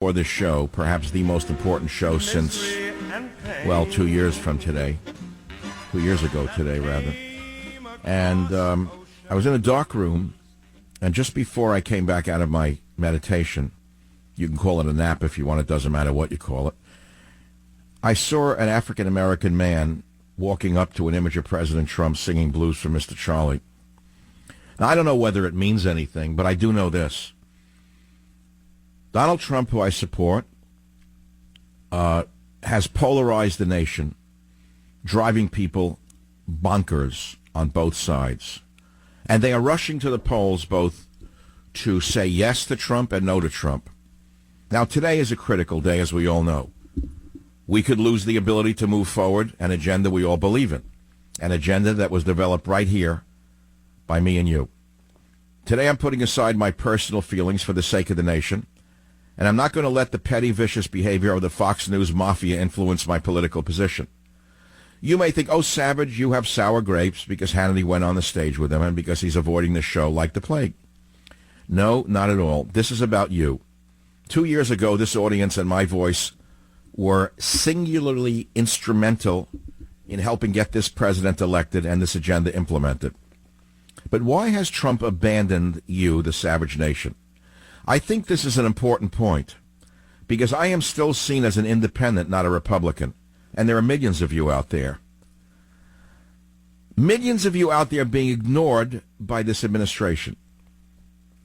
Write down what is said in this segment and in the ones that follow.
for this show, perhaps the most important show since, well, 2 years from today. 2 years ago today, rather. And I was in a dark room, and just before I came back out of my meditation, you can call it a nap if you want, it doesn't matter what you call it, I saw an African-American man walking up to an image of President Trump singing Blues for Mr. Charlie. Now, I don't know whether it means anything, but I do know this. Donald Trump, who I support, has polarized the nation, driving people bonkers on both sides. And they are rushing to the polls both to say yes to Trump and no to Trump. Now, today is a critical day, as we all know. We could lose the ability to move forward an agenda we all believe in, an agenda that was developed right here by me and you. Today I'm putting aside my personal feelings for the sake of the nation, and I'm not going to let the petty, vicious behavior of the Fox News mafia influence my political position. You may think, oh, Savage, you have sour grapes because Hannity went on the stage with him and because he's avoiding the show like the plague. No, not at all. This is about you. 2 years ago, this audience and my voice were singularly instrumental in helping get this president elected and this agenda implemented. But why has Trump abandoned you, the savage nation? I think this is an important point, because I am still seen as an independent, not a Republican, and there are millions of you out there. Millions of you out there being ignored by this administration.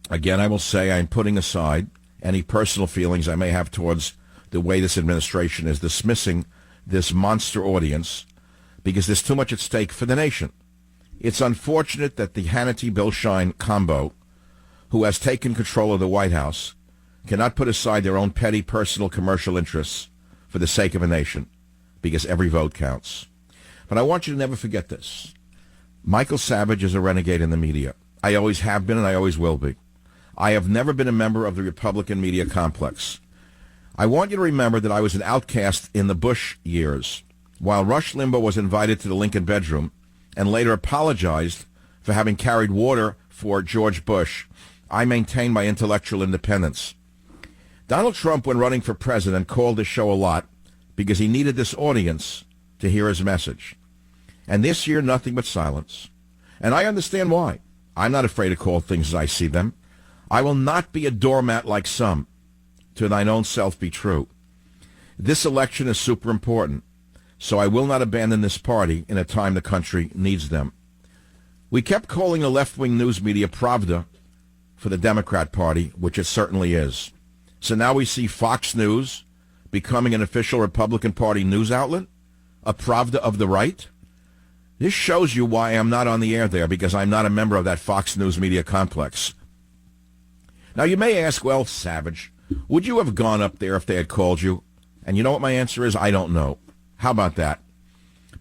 Again, I will say I'm putting aside any personal feelings I may have towards the way this administration is dismissing this monster audience, because there's too much at stake for the nation. It's unfortunate that the Hannity-Bill Shine combo, who has taken control of the White House, cannot put aside their own petty personal commercial interests for the sake of a nation, because every vote counts. But I want you to never forget this. Michael Savage is a renegade in the media. I always have been and I always will be. I have never been a member of the Republican media complex. I want you to remember that I was an outcast in the Bush years, while Rush Limbaugh was invited to the Lincoln bedroom and later apologized for having carried water for George Bush. I maintained my intellectual independence. Donald Trump, when running for president, called this show a lot because he needed this audience to hear his message. And this year, nothing but silence. And I understand why. I'm not afraid to call things as I see them. I will not be a doormat like some. To thine own self be true. This election is super important, so I will not abandon this party in a time the country needs them. We kept calling the left-wing news media Pravda for the Democrat Party, which it certainly is. So now we see Fox News becoming an official Republican Party news outlet, a Pravda of the right. This shows you why I'm not on the air there, because I'm not a member of that Fox News media complex. Now you may ask, well, Savage, would you have gone up there if they had called you? And you know what my answer is? I don't know. How about that?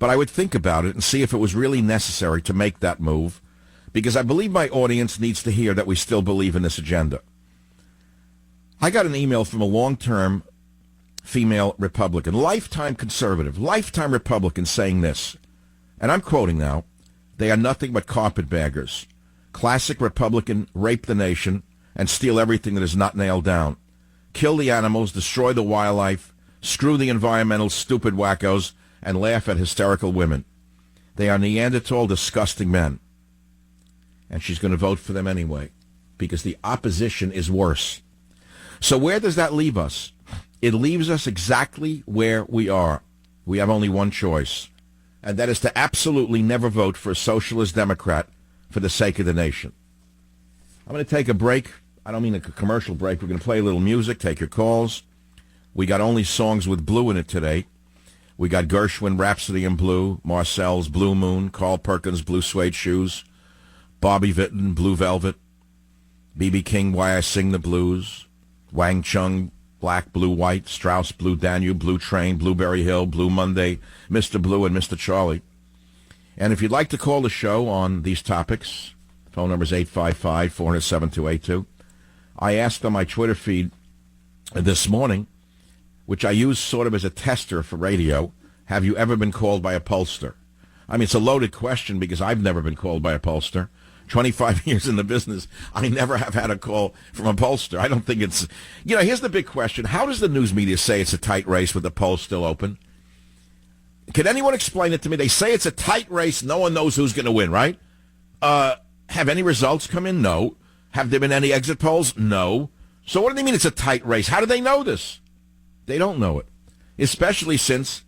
But I would think about it and see if it was really necessary to make that move, because I believe my audience needs to hear that we still believe in this agenda. I got an email from a long-term female Republican, lifetime conservative, lifetime Republican, saying this, and I'm quoting now, "They are nothing but carpetbaggers. Classic Republican, rape the nation and steal everything that is not nailed down. Kill the animals, destroy the wildlife, screw the environmental stupid wackos, and laugh at hysterical women. They are Neanderthal, disgusting men." And she's going to vote for them anyway, because the opposition is worse. So where does that leave us? It leaves us exactly where we are. We have only one choice, and that is to absolutely never vote for a socialist Democrat for the sake of the nation. I'm going to take a break. I don't mean a commercial break. We're going to play a little music, take your calls. We got only songs with blue in it today. We got Gershwin, Rhapsody in Blue, Marcel's Blue Moon, Carl Perkins, Blue Suede Shoes, Bobby Vinton, Blue Velvet, B.B. King, Why I Sing the Blues, Wang Chung, Black, Blue, White, Strauss, Blue Danube, Blue Train, Blueberry Hill, Blue Monday, Mr. Blue, and Mr. Charlie. And if you'd like to call the show on these topics, phone number is 855-400-7282. I asked on my Twitter feed this morning, which I use sort of as a tester for radio, have you ever been called by a pollster? I mean, it's a loaded question because I've never been called by a pollster. 25 years in the business, I never have had a call from a pollster. I don't think it's... here's the big question. How does the news media say it's a tight race with the polls still open? Can anyone explain it to me? They say it's a tight race. No one knows who's going to win, right? Have any results come in? No. Have there been any exit polls? No. So what do they mean it's a tight race? How do they know this? They don't know it. Especially since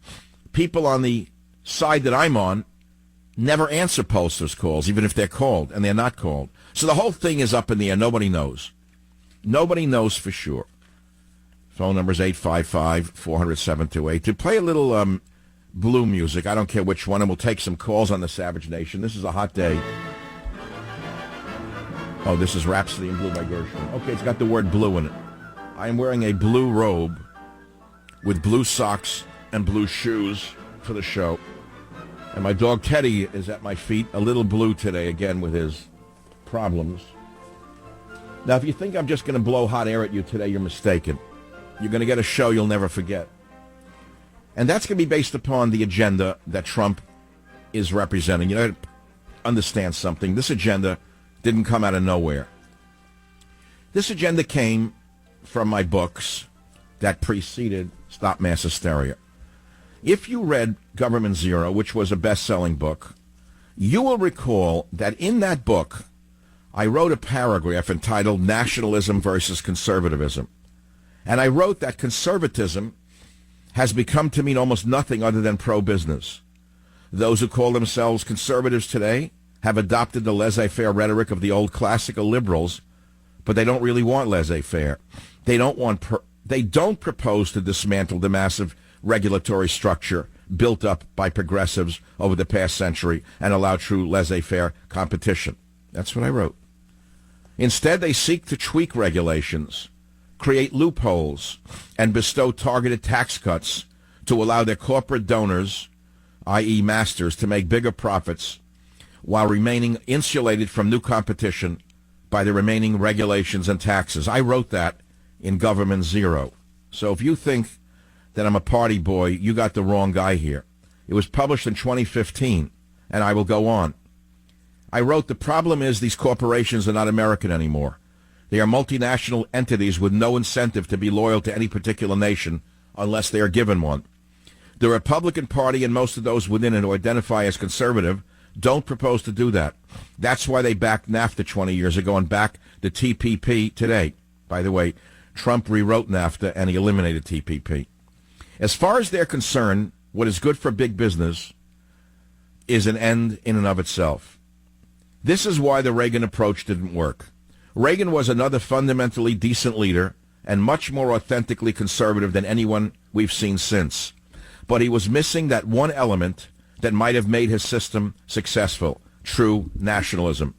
people on the side that I'm on never answer pollsters' calls, even if they're called, and they're not called. So the whole thing is up in the air. Nobody knows. Nobody knows for sure. Phone number is 855-400-728. To play a little blue music, I don't care which one, and we'll take some calls on the Savage Nation. This is a hot day. Oh, this is Rhapsody in Blue by Gershwin. Okay, it's got the word blue in it. I am wearing a blue robe with blue socks and blue shoes for the show. And my dog Teddy is at my feet, a little blue today, again, with his problems. Now, if you think I'm just going to blow hot air at you today, you're mistaken. You're going to get a show you'll never forget. And that's going to be based upon the agenda that Trump is representing. You know, understand something. This agenda didn't come out of nowhere. This agenda came from my books that preceded Stop Mass Hysteria. If you read Government Zero, which was a best-selling book, you will recall that in that book, I wrote a paragraph entitled Nationalism versus Conservatism. And I wrote that conservatism has become to mean almost nothing other than pro-business. Those who call themselves conservatives today have adopted the laissez-faire rhetoric of the old classical liberals, but they don't really want laissez-faire. They don't propose to dismantle the massive regulatory structure built up by progressives over the past century and allow true laissez-faire competition. That's what I wrote. Instead, they seek to tweak regulations, create loopholes, and bestow targeted tax cuts to allow their corporate donors, i.e. masters, to make bigger profits while remaining insulated from new competition by the remaining regulations and taxes. I wrote that in Government Zero. So if you think that I'm a party boy, you got the wrong guy here. It was published in 2015, and I will go on. I wrote, the problem is these corporations are not American anymore. They are multinational entities with no incentive to be loyal to any particular nation unless they are given one. The Republican Party and most of those within it who identify as conservative don't propose to do that. That's why they backed NAFTA 20 years ago and back the TPP today. By the way, Trump rewrote NAFTA and he eliminated TPP. As far as they're concerned, what is good for big business is an end in and of itself. This is why the Reagan approach didn't work. Reagan was another fundamentally decent leader and much more authentically conservative than anyone we've seen since. But he was missing that one element that might have made his system successful, true nationalism.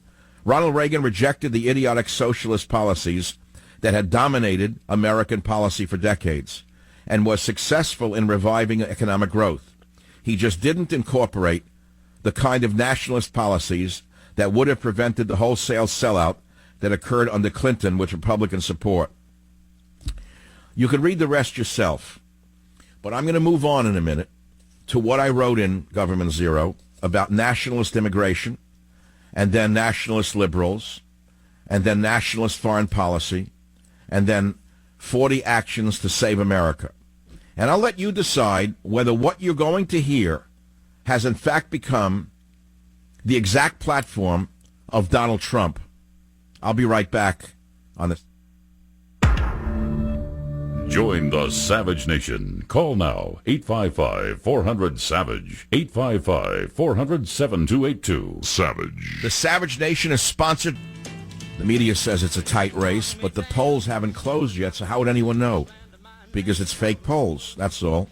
Ronald Reagan rejected the idiotic socialist policies that had dominated American policy for decades and was successful in reviving economic growth. He just didn't incorporate the kind of nationalist policies that would have prevented the wholesale sellout that occurred under Clinton with Republican support. You can read the rest yourself, but I'm going to move on in a minute to what I wrote in Government Zero about nationalist immigration, and then nationalist liberals, and then nationalist foreign policy, and then 40 actions to save America. And I'll let you decide whether what you're going to hear has in fact become the exact platform of Donald Trump. I'll be right back on this. Join the Savage Nation. Call now, 855-400-SAVAGE, 855-400-7282. Savage. The Savage Nation is sponsored. The media says it's a tight race, but the polls haven't closed yet, so how would anyone know? Because it's fake polls, that's all.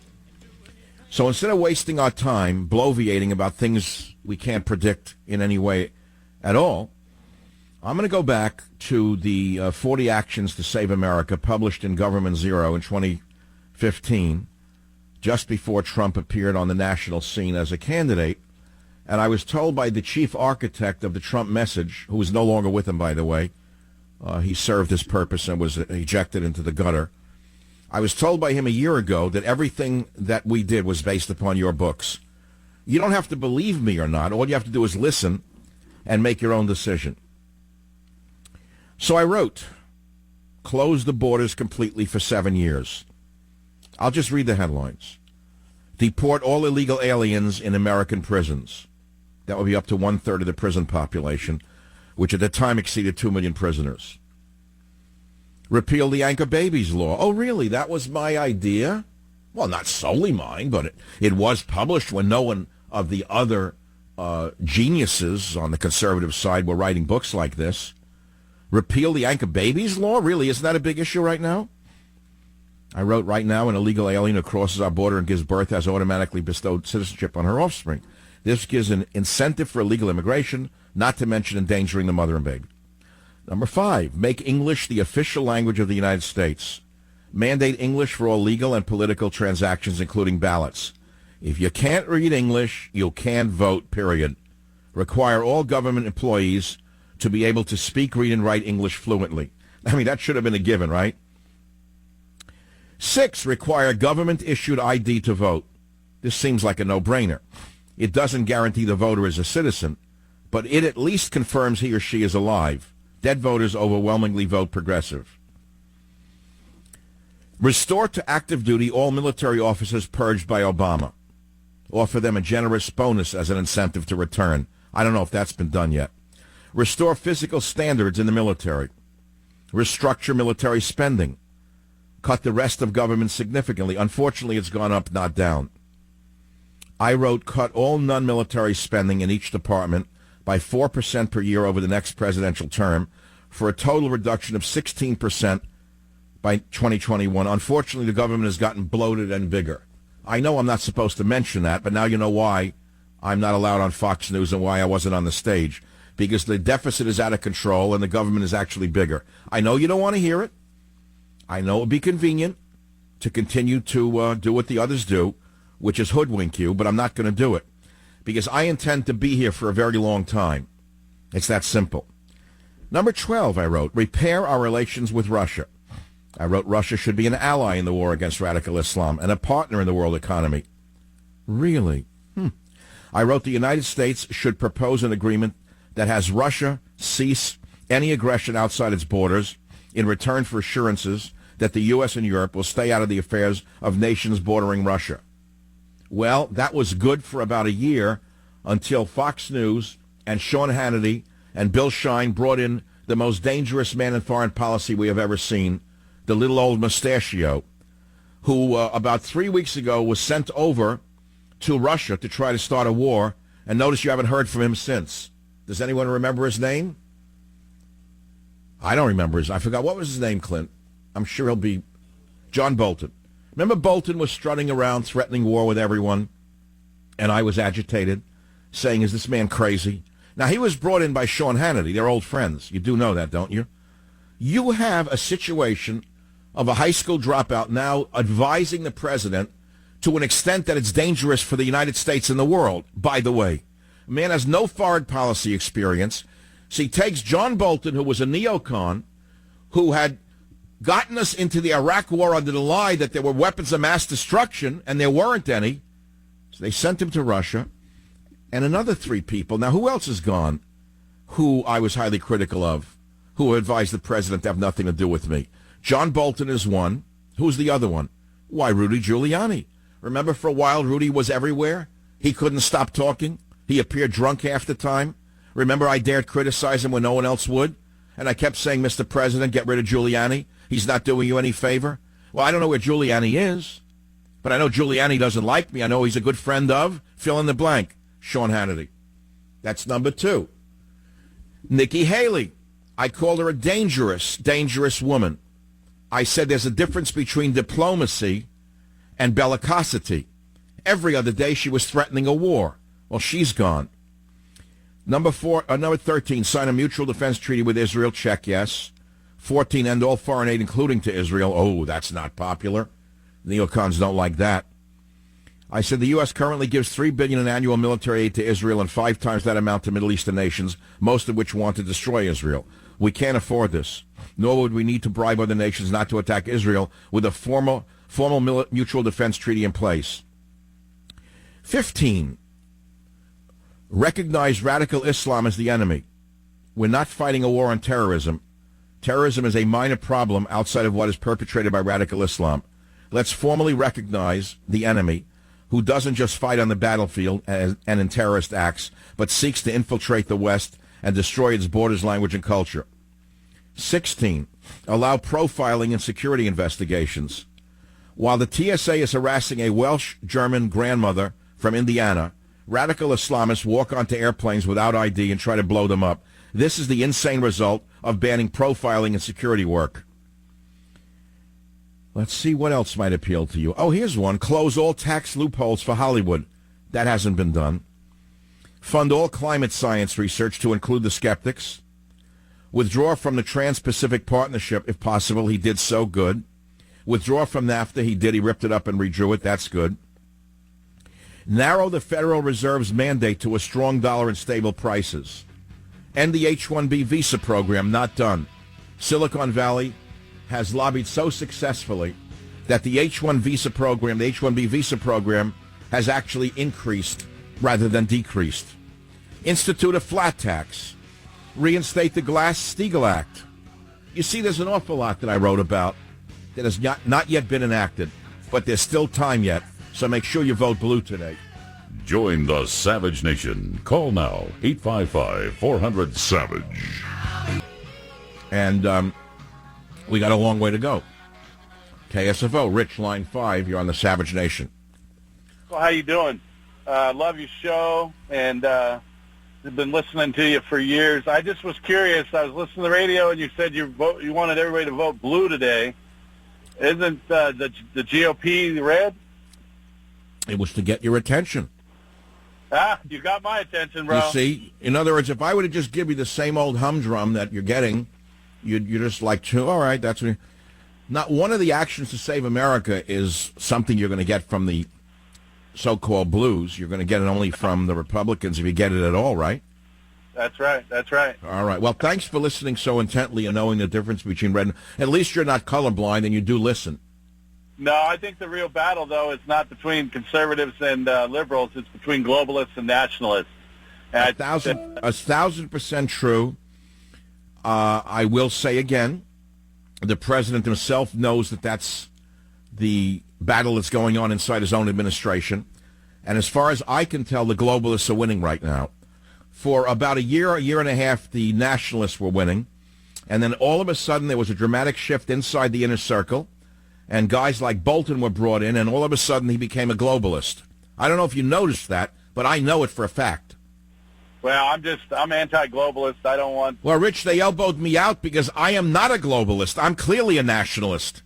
So instead of wasting our time bloviating about things we can't predict in any way at all, I'm going to go back to the 40 Actions to Save America published in Government Zero in 2015, just before Trump appeared on the national scene as a candidate. And I was told by the chief architect of the Trump message, who is no longer with him, by the way, he served his purpose and was ejected into the gutter. I was told by him a year ago that everything that we did was based upon your books. You don't have to believe me or not. All you have to do is listen. and make your own decision. So I wrote, close the borders completely for 7 years. I'll just read the headlines. Deport all illegal aliens in American prisons. That would be up to 1/3 of the prison population, which at the time exceeded 2 million prisoners. Repeal the anchor babies law. Oh, really? That was my idea? Well, not solely mine, but it was published when no one of the other geniuses on the conservative side were writing books like this. Repeal the anchor babies law? Really? Isn't that a big issue right now? I wrote, right now, an illegal alien who crosses our border and gives birth has automatically bestowed citizenship on her offspring. This gives an incentive for illegal immigration, not to mention endangering the mother and baby. Number 5, make English the official language of the United States. Mandate English for all legal and political transactions, including ballots. If you can't read English, you can't vote, period. Require all government employees to be able to speak, read, and write English fluently. I mean, that should have been a given, right? 6, require government-issued ID to vote. This seems like a no-brainer. It doesn't guarantee the voter is a citizen, but it at least confirms he or she is alive. Dead voters overwhelmingly vote progressive. Restore to active duty all military officers purged by Obama. Offer them a generous bonus as an incentive to return. I don't know if that's been done yet. Restore physical standards in the military. Restructure military spending. Cut the rest of government significantly. Unfortunately, it's gone up, not down. I wrote, cut all non-military spending in each department by 4% per year over the next presidential term for a total reduction of 16% by 2021. Unfortunately, the government has gotten bloated and bigger. I know I'm not supposed to mention that, but now you know why I'm not allowed on Fox News and why I wasn't on the stage. Because the deficit is out of control and the government is actually bigger. I know you don't want to hear it. I know it would be convenient to continue to do what the others do, which is hoodwink you, but I'm not going to do it. Because I intend to be here for a very long time. It's that simple. Number 12, I wrote, repair our relations with Russia. I wrote, Russia should be an ally in the war against radical Islam and a partner in the world economy. Really? I wrote, the United States should propose an agreement that has Russia cease any aggression outside its borders in return for assurances that the U.S. and Europe will stay out of the affairs of nations bordering Russia. Well, that was good for about a year until Fox News and Sean Hannity and Bill Shine brought in the most dangerous man in foreign policy we have ever seen, the little old mustachio, who about 3 weeks ago was sent over to Russia to try to start a war, and notice you haven't heard from him since. Does anyone remember his name? I don't remember I forgot. What was his name, Clint? I'm sure he'll be John Bolton. Remember Bolton was strutting around threatening war with everyone, and I was agitated, saying, is this man crazy? Now, he was brought in by Sean Hannity. They're old friends. You do know that, don't you? You have a situation of a high school dropout now advising the president to an extent that it's dangerous for the United States and the world, by the way. A man has no foreign policy experience. So he takes John Bolton, who was a neocon, who had gotten us into the Iraq war under the lie that there were weapons of mass destruction, and there weren't any. So they sent him to Russia. And another 3 people. Now, who else is gone who I was highly critical of, who advised the president to have nothing to do with me? John Bolton is one. Who's the other one? Why, Rudy Giuliani. Remember for a while Rudy was everywhere? He couldn't stop talking. He appeared drunk half the time. Remember I dared criticize him when no one else would? And I kept saying, Mr. President, get rid of Giuliani. He's not doing you any favor. Well, I don't know where Giuliani is, but I know Giuliani doesn't like me. I know he's a good friend of, fill in the blank, Sean Hannity. That's number 2. Nikki Haley. I called her a dangerous, dangerous woman. I said there's a difference between diplomacy and bellicosity. Every other day she was threatening a war. Well, she's gone. Number 13, sign a mutual defense treaty with Israel. Check, yes. 14, end all foreign aid, including to Israel. Oh, that's not popular. Neocons don't like that. I said the U.S. currently gives $3 billion in annual military aid to Israel and 5 times that amount to Middle Eastern nations, most of which want to destroy Israel. We can't afford this, nor would we need to bribe other nations not to attack Israel with a formal mutual defense treaty in place. 15, Recognize radical Islam as the enemy. We're not fighting a war on terrorism. Terrorism is a minor problem outside of what is perpetrated by radical Islam. Let's formally recognize the enemy, who doesn't just fight on the battlefield and in terrorist acts, but seeks to infiltrate the West and destroy its borders, language, and culture. 16. Allow profiling in security investigations. While the TSA is harassing a Welsh-German grandmother from Indiana, radical Islamists walk onto airplanes without ID and try to blow them up. This is the insane result of banning profiling in security work. Let's see what else might appeal to you. Oh, here's one. Close all tax loopholes for Hollywood. That hasn't been done. Fund all climate science research to include the skeptics. Withdraw from the Trans-Pacific Partnership, if possible. He did so good. Withdraw from NAFTA. He did. He ripped it up and redrew it. That's good. Narrow the Federal Reserve's mandate to a strong dollar and stable prices. End the H-1B visa program. Not done. Silicon Valley has lobbied so successfully that the H-1B visa program has actually increased rather than decreased. Institute a flat tax. Reinstate the Glass-Steagall Act. You see, there's an awful lot that I wrote about that has not yet been enacted, but there's still time yet, so make sure you vote blue today. Join the Savage Nation. Call now, 855-400-SAVAGE. And we got a long way to go. KSFO, Rich, line 5, you're on the Savage Nation. Well, how you doing? Love your show, and I've been listening to you for years. I just was curious. I was listening to the radio, and you said you wanted everybody to vote blue today. Isn't the GOP red? It was to get your attention. You got my attention, bro. You see? In other words, if I were to just give you the same old humdrum that you're getting, you're just like, all right, that's what... Not one of the actions to save America is something you're going to get from the so-called blues. You're going to get it only from the Republicans if you get it at all, right? That's right. That's right. All right. Well, thanks for listening so intently and knowing the difference between red and... At least you're not colorblind and you do listen. No, I think the real battle, though, is not between conservatives and liberals. It's between globalists and nationalists. And 1,000% true. I will say again, the president himself knows that that's the battle that's going on inside his own administration. And as far as I can tell, the globalists are winning right now. For about a year and a half, the nationalists were winning. And then all of a sudden, there was a dramatic shift inside the inner circle. And guys like Bolton were brought in, and all of a sudden, he became a globalist. I don't know if you noticed that, but I know it for a fact. Well, I'm anti-globalist. I don't want... Well, Rich, they elbowed me out because I am not a globalist. I'm clearly a nationalist.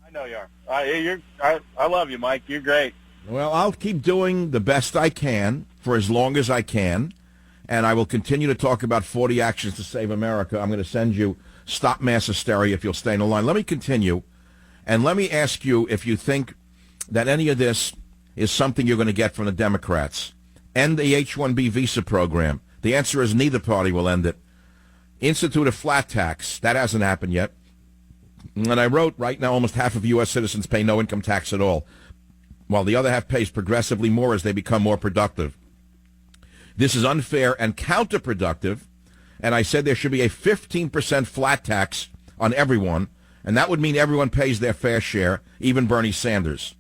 I know you are. I love you, Mike. You're great. Well, I'll keep doing the best I can for as long as I can, and I will continue to talk about 40 actions to save America. I'm going to send you Stop Mass Hysteria if you'll stay in the line. Let me continue, and let me ask you if you think that any of this is something you're going to get from the Democrats. End the H-1B visa program. The answer is neither party will end it. Institute a flat tax. That hasn't happened yet. And I wrote, right now, almost half of U.S. citizens pay no income tax at all, while the other half pays progressively more as they become more productive. This is unfair and counterproductive, and I said there should be a 15% flat tax on everyone, and that would mean everyone pays their fair share, even Bernie Sanders.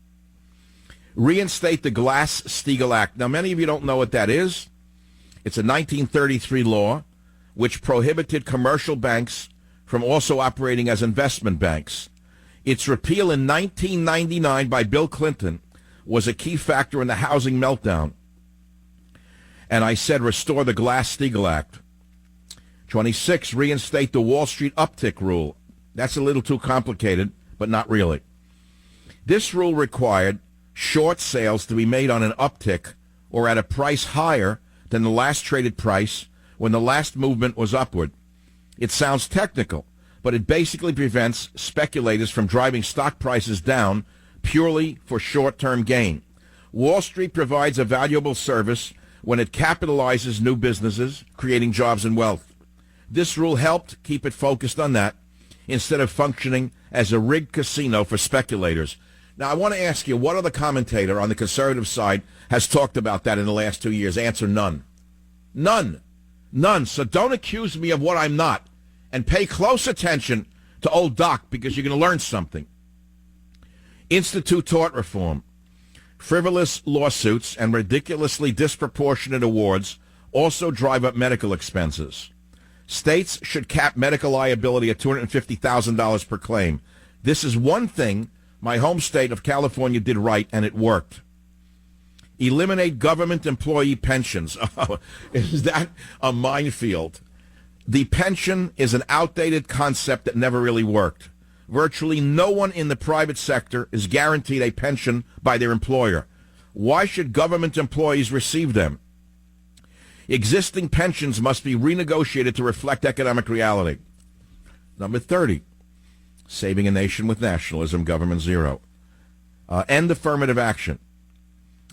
Reinstate the Glass-Steagall Act. Now, many of you don't know what that is. It's a 1933 law which prohibited commercial banks from also operating as investment banks. Its repeal in 1999 by Bill Clinton was a key factor in the housing meltdown. And I said restore the Glass-Steagall Act. 26, reinstate the Wall Street uptick rule. That's a little too complicated, but not really. This rule required short sales to be made on an uptick or at a price higher than the last traded price when the last movement was upward. It sounds technical, but it basically prevents speculators from driving stock prices down purely for short-term gain. Wall Street provides a valuable service when it capitalizes new businesses, creating jobs and wealth. This rule helped keep it focused on that instead of functioning as a rigged casino for speculators. Now, I want to ask you, what other commentator on the conservative side has talked about that in the last 2 years? Answer, none. None. None. So don't accuse me of what I'm not. And pay close attention to old Doc, because you're going to learn something. Institute tort reform. Frivolous lawsuits and ridiculously disproportionate awards also drive up medical expenses. States should cap medical liability at $250,000 per claim. This is one thing my home state of California did right, and it worked. Eliminate government employee pensions. Oh, is that a minefield? The pension is an outdated concept that never really worked. Virtually no one in the private sector is guaranteed a pension by their employer. Why should government employees receive them? Existing pensions must be renegotiated to reflect economic reality. Number 30, saving a nation with nationalism, government zero. End affirmative action.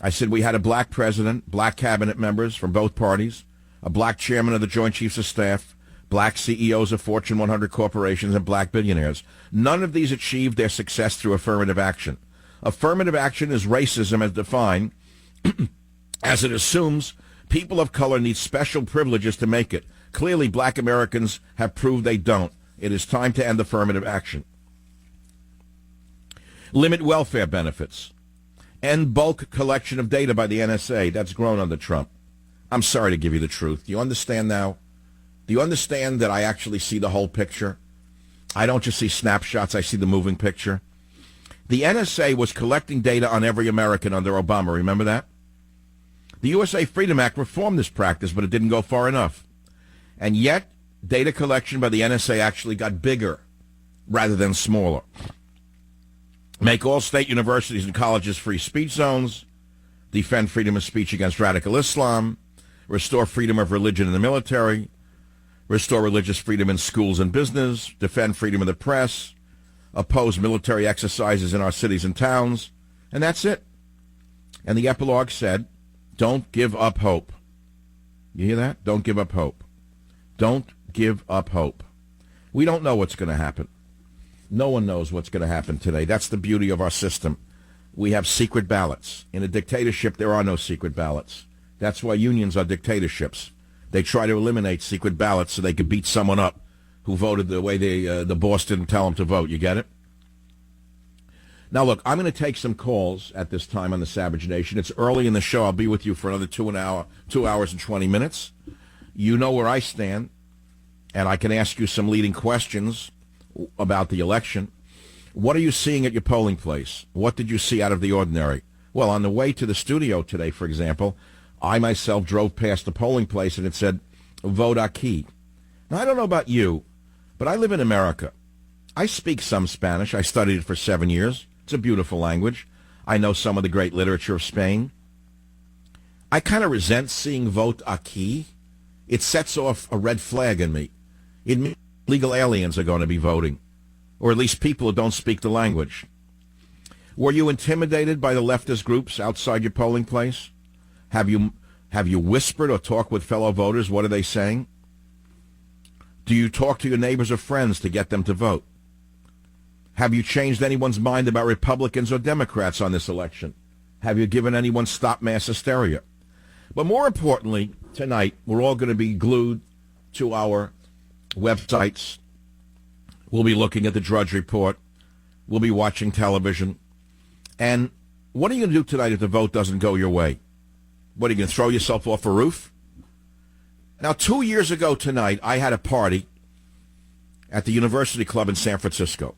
I said we had a black president, black cabinet members from both parties, a black chairman of the Joint Chiefs of Staff, black CEOs of Fortune 100 corporations, and black billionaires. None of these achieved their success through affirmative action. Affirmative action is racism as defined, as it assumes people of color need special privileges to make it. Clearly, black Americans have proved they don't. It is time to end affirmative action. Limit welfare benefits. End bulk collection of data by the NSA. That's grown under Trump. I'm sorry to give you the truth. Do you understand now? Do you understand that I actually see the whole picture? I don't just see snapshots. I see the moving picture. The NSA was collecting data on every American under Obama. Remember that? The USA Freedom Act reformed this practice, but it didn't go far enough. And yet, data collection by the NSA actually got bigger rather than smaller. Make all state universities and colleges free speech zones, defend freedom of speech against radical Islam, restore freedom of religion in the military, restore religious freedom in schools and business, defend freedom of the press, oppose military exercises in our cities and towns, and that's it. And the epilogue said, don't give up hope. You hear that? Don't give up hope. Don't give up hope. We don't know what's going to happen. No one knows what's going to happen today. That's the beauty of our system. We have secret ballots. In a dictatorship, there are no secret ballots. That's why unions are dictatorships. They try to eliminate secret ballots so they could beat someone up who voted the way the boss didn't tell them to vote. You get it? Now, look, I'm going to take some calls at this time on the Savage Nation. It's early in the show. I'll be with you for another 2 hours and 20 minutes. You know where I stand, and I can ask you some leading questions about the election. What are you seeing at your polling place? What did you see out of the ordinary? Well, on the way to the studio today, for example, I myself drove past the polling place and it said, vote aquí. Now, I don't know about you, but I live in America. I speak some Spanish. I studied it for 7 years. It's a beautiful language. I know some of the great literature of Spain. I kind of resent seeing vote aquí. It sets off a red flag in me. It means illegal aliens are going to be voting, or at least people who don't speak the language. Were you intimidated by the leftist groups outside your polling place? Have you whispered or talked with fellow voters? What are they saying? Do you talk to your neighbors or friends to get them to vote? Have you changed anyone's mind about Republicans or Democrats on this election? Have you given anyone stop mass hysteria? But more importantly, tonight, we're all going to be glued to our websites. We'll be looking at the Drudge Report. We'll be watching television. And what are you going to do tonight if the vote doesn't go your way? What, are you going to throw yourself off a roof? Now, 2 years ago tonight, I had a party at the University Club in San Francisco.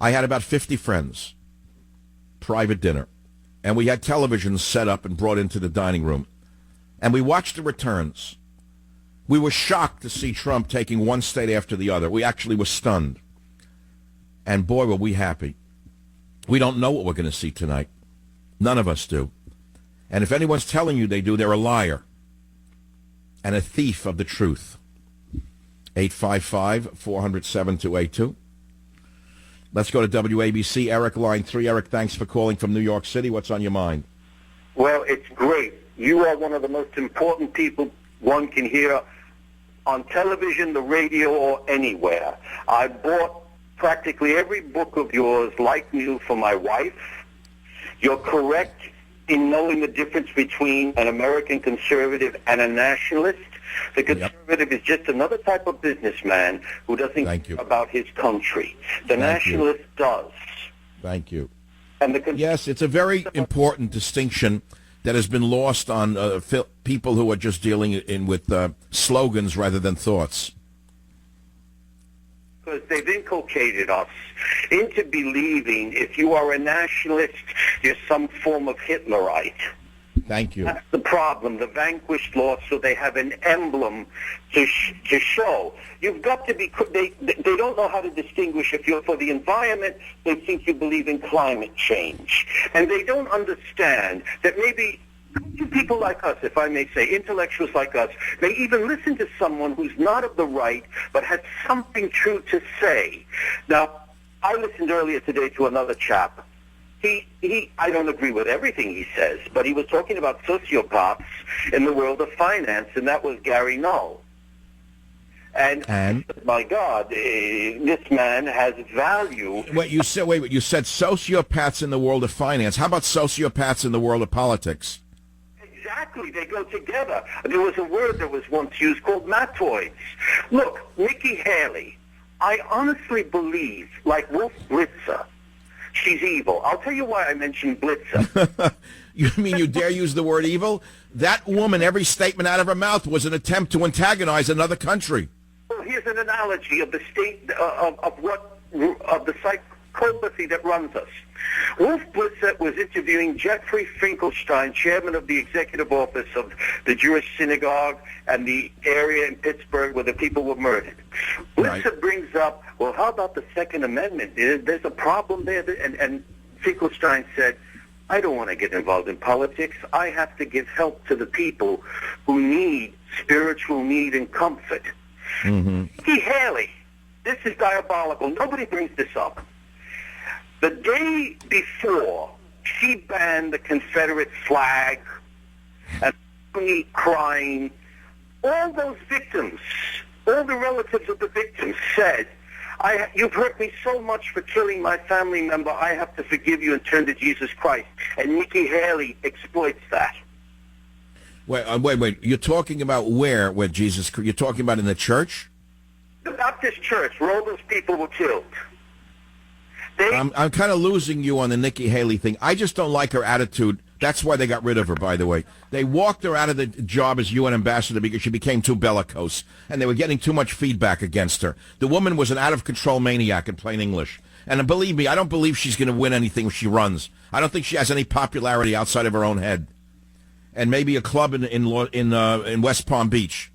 I had about 50 friends, private dinner, and we had televisions set up and brought into the dining room. And we watched the returns. We were shocked to see Trump taking one state after the other. We actually were stunned. And boy, were we happy. We don't know what we're going to see tonight. None of us do. And if anyone's telling you they do, they're a liar and a thief of the truth. 855-400-7282. Let's go to WABC. Eric, line 3. Eric, thanks for calling from New York City. What's on your mind? Well, it's great. You are one of the most important people one can hear on television, the radio, or anywhere. I bought practically every book of yours, like you, for my wife. You're correct in knowing the difference between an American conservative and a nationalist. The conservative is just another type of businessman who doesn't care about his country. The nationalist does. Thank you. And yes, it's a very important distinction that has been lost on people who are just dealing with slogans rather than thoughts. Because they've inculcated us into believing if you are a nationalist, you're some form of Hitlerite. Thank you. That's the problem. The vanquished lost, so they have an emblem to show. You've got to be. They don't know how to distinguish. If you're for the environment, they think you believe in climate change, and they don't understand that maybe people like us, if I may say, intellectuals like us, may even listen to someone who's not of the right but has something true to say. Now, I listened earlier today to another chap. I don't agree with everything he says, but he was talking about sociopaths in the world of finance, and that was Gary Null. And my God, this man has value. You said sociopaths in the world of finance. How about sociopaths in the world of politics? Exactly, they go together. There was a word that was once used called matoids. Look, Nikki Haley, I honestly believe, like Wolf Blitzer, she's evil. I'll tell you why I mentioned Blitzer. You mean you dare use the word evil? That woman, every statement out of her mouth was an attempt to antagonize another country. Well, here's an analogy of the state of the psychopathy that runs us. Wolf Blitzer was interviewing Jeffrey Finkelstein, chairman of the executive office of the Jewish synagogue and the area in Pittsburgh where the people were murdered. Blitzer brings up, well, how about the Second Amendment? There's a problem there. And Finkelstein said, I don't want to get involved in politics. I have to give help to the people who need spiritual need and comfort. Mm-hmm. Nikki Haley, this is diabolical. Nobody brings this up. The day before, she banned the Confederate flag and me crying. All those victims, all the relatives of the victims said, you've hurt me so much for killing my family member, I have to forgive you and turn to Jesus Christ. And Nikki Haley exploits that. Wait. You're talking about where Jesus, you're talking about in the church? The Baptist church, where all those people were killed. I'm kind of losing you on the Nikki Haley thing. I just don't like her attitude. That's why they got rid of her, by the way. They walked her out of the job as UN ambassador because she became too bellicose, and they were getting too much feedback against her. The woman was an out-of-control maniac, in plain English. And believe me, I don't believe she's going to win anything if she runs. I don't think she has any popularity outside of her own head. And maybe a club in West Palm Beach.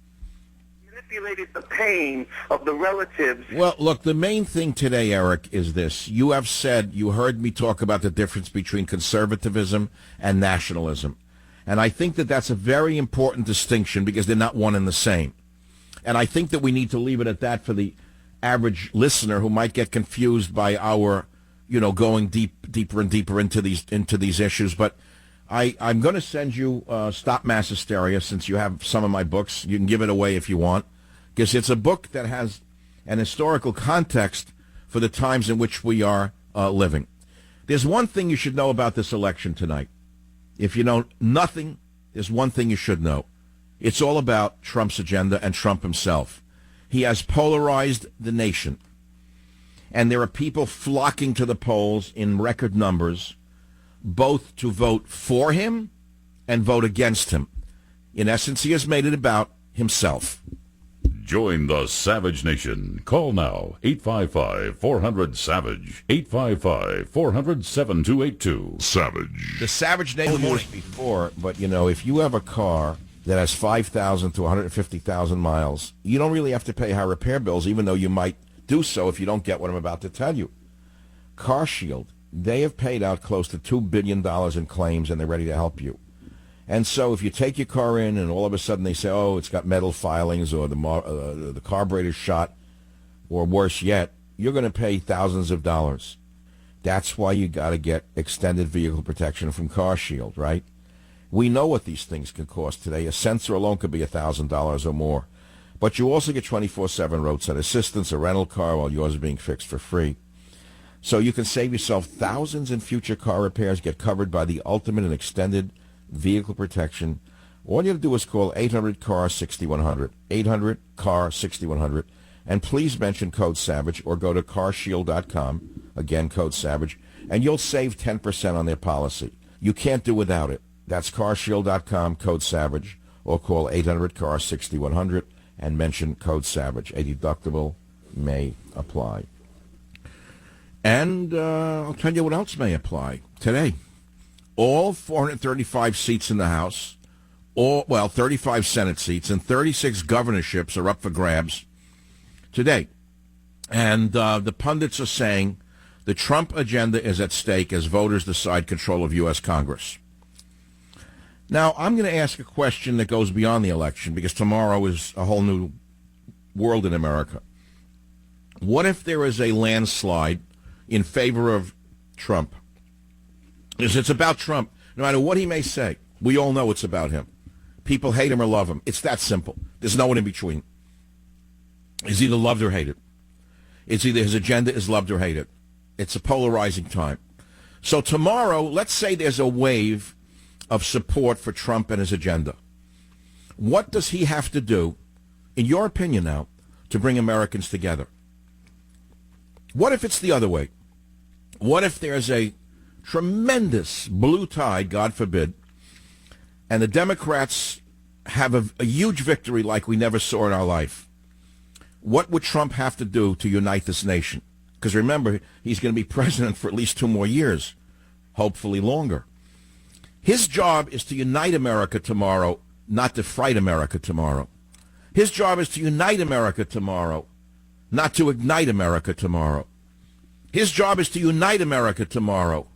Manipulated the pain of the relatives. Well, look, the main thing today, Eric, is this. You have said, you heard me talk about the difference between conservatism and nationalism. And I think that that's a very important distinction because they're not one and the same. And I think that we need to leave it at that for the average listener who might get confused by our, going deeper and deeper into these issues. But I'm going to send you Stop Mass Hysteria, since you have some of my books. You can give it away if you want, because it's a book that has an historical context for the times in which we are living. There's one thing you should know about this election tonight. If you know nothing, there's one thing you should know. It's all about Trump's agenda and Trump himself. He has polarized the nation, and there are people flocking to the polls in record numbers, both to vote for him and vote against him. In essence, he has made it about himself. Join the Savage Nation. Call now, 855-400-SAVAGE, 855-400-7282. Savage. The Savage Nation was before, but, if you have a car that has 5,000 to 150,000 miles, you don't really have to pay high repair bills, even though you might do so if you don't get what I'm about to tell you. CarShield, they have paid out close to $2 billion in claims, and they're ready to help you. And so if you take your car in and all of a sudden they say, oh, it's got metal filings or the carburetor's shot, or worse yet, you're going to pay thousands of dollars. That's why you got to get extended vehicle protection from CarShield, right? We know what these things can cost today. A sensor alone could be $1,000 or more. But you also get 24/7 roadside assistance, a rental car while yours is being fixed for free. So you can save yourself thousands in future car repairs, get covered by the ultimate and extended vehicle protection. All you have to do is call 800-CAR-6100, 800-CAR-6100, and please mention code SAVAGE or go to carshield.com, again, code SAVAGE, and you'll save 10% on their policy. You can't do without it. That's carshield.com, code SAVAGE, or call 800-CAR-6100 and mention code SAVAGE. A deductible may apply. And I'll tell you what else may apply today. All 435 seats in the House, 35 Senate seats, and 36 governorships are up for grabs today. And the pundits are saying the Trump agenda is at stake as voters decide control of U.S. Congress. Now, I'm going to ask a question that goes beyond the election, because tomorrow is a whole new world in America. What if there is a landslide in favor of Trump? Because it's about Trump. No matter what he may say, we all know it's about him. People hate him or love him. It's that simple. There's no one in between. He's either loved or hated. It's either his agenda is loved or hated. It's a polarizing time. So tomorrow, let's say there's a wave of support for Trump and his agenda. What does he have to do, in your opinion now, to bring Americans together? What if it's the other way? What if there's a tremendous blue tide, God forbid, and the Democrats have a huge victory like we never saw in our life? What would Trump have to do to unite this nation? Because remember, he's going to be president for at least 2 more years, hopefully longer. His job is to unite America tomorrow, not to fight America tomorrow. His job is to unite America tomorrow, not to ignite America tomorrow. His job is to unite America tomorrow.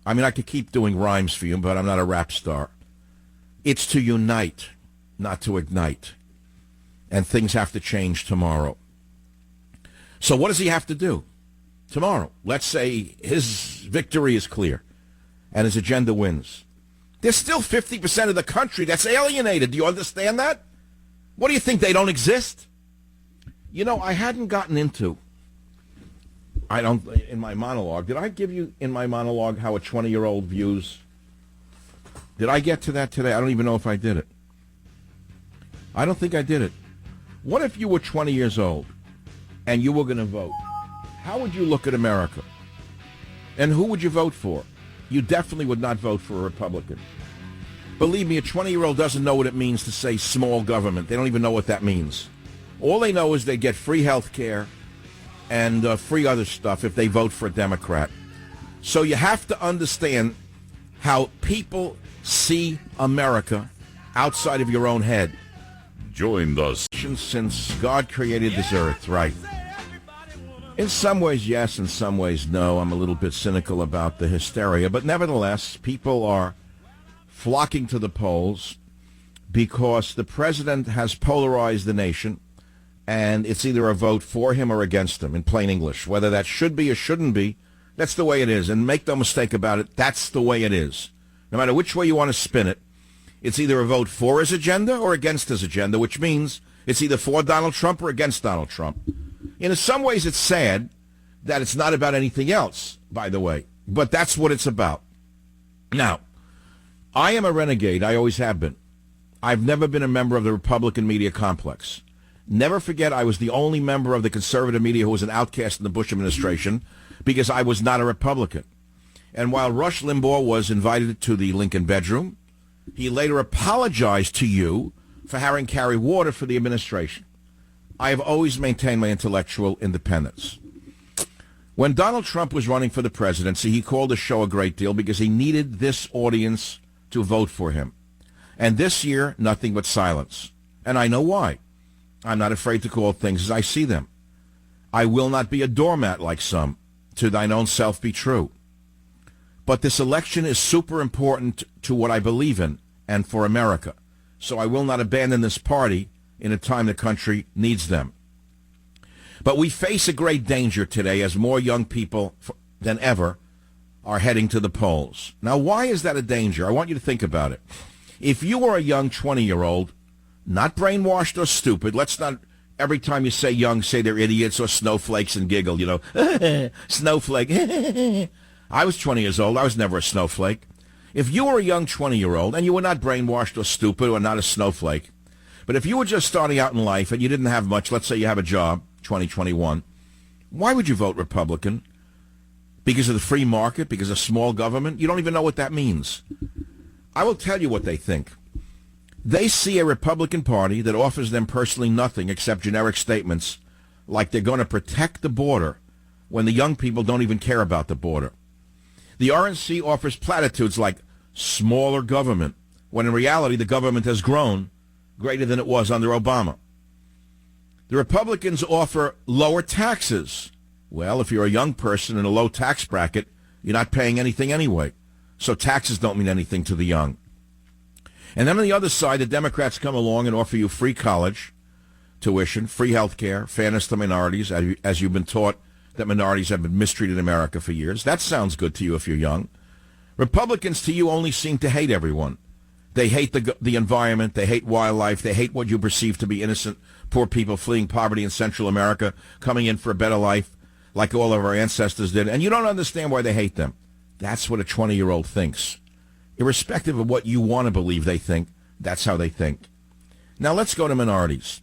I mean, I could keep doing rhymes for you, but I'm not a rap star. It's to unite, not to ignite. And things have to change tomorrow. So what does he have to do tomorrow? Let's say his victory is clear and his agenda wins. There's still 50% of the country that's alienated. Do you understand that? What do you think? They don't exist? You know, I hadn't gotten into, in my monologue, did I give you in my monologue how a 20-year-old views? Did I get to that today? I don't even know if I did it. I don't think I did it. What if you were 20 years old and you were going to vote? How would you look at America? And who would you vote for? You definitely would not vote for a Republican. Believe me, a 20-year-old doesn't know what it means to say small government. They don't even know what that means. All they know is they get free health care and free other stuff if they vote for a Democrat. So you have to understand how people see America outside of your own head. Join us. Since God created this earth, right? In some ways, yes. In some ways, no. I'm a little bit cynical about the hysteria. But nevertheless, people are flocking to the polls because the president has polarized the nation, and it's either a vote for him or against him, in plain English. Whether that should be or shouldn't be, that's the way it is. And make no mistake about it, that's the way it is. No matter which way you want to spin it, it's either a vote for his agenda or against his agenda, which means it's either for Donald Trump or against Donald Trump. In some ways, it's sad that it's not about anything else, by the way, but that's what it's about. Now, I am a renegade. I always have been. I've never been a member of the Republican media complex. Never forget I was the only member of the conservative media who was an outcast in the Bush administration because I was not a Republican. And while Rush Limbaugh was invited to the Lincoln bedroom, he later apologized to you for having carried water for the administration. I have always maintained my intellectual independence. When Donald Trump was running for the presidency, he called the show a great deal because he needed this audience to vote for him. And this year, nothing but silence. And I know why. I'm not afraid to call things as I see them. I will not be a doormat like some. To thine own self be true. But this election is super important to what I believe in and for America. So I will not abandon this party in a time the country needs them. But we face a great danger today as more young people than ever are heading to the polls. Now, why is that a danger? I want you to think about it. If you were a young 20-year-old, not brainwashed or stupid, let's not every time you say young, say they're idiots or snowflakes and giggle, snowflake. I was 20 years old. I was never a snowflake. If you were a young 20-year-old and you were not brainwashed or stupid or not a snowflake, but if you were just starting out in life and you didn't have much, let's say you have a job, 2021, why would you vote Republican? Because of the free market? Because of small government? You don't even know what that means. I will tell you what they think. They see a Republican Party that offers them personally nothing except generic statements like they're going to protect the border when the young people don't even care about the border. The RNC offers platitudes like smaller government, when in reality the government has grown greater than it was under Obama. The Republicans offer lower taxes. Well, if you're a young person in a low tax bracket, you're not paying anything anyway. So taxes don't mean anything to the young. And then on the other side, the Democrats come along and offer you free college tuition, free health care, fairness to minorities, as you've been taught that minorities have been mistreated in America for years. That sounds good to you if you're young. Republicans to you only seem to hate everyone. They hate the environment. They hate wildlife. They hate what you perceive to be innocent, poor people fleeing poverty in Central America, coming in for a better life like all of our ancestors did. And you don't understand why they hate them. That's what a 20-year-old thinks. Irrespective of what you want to believe they think, that's how they think. Now let's go to minorities.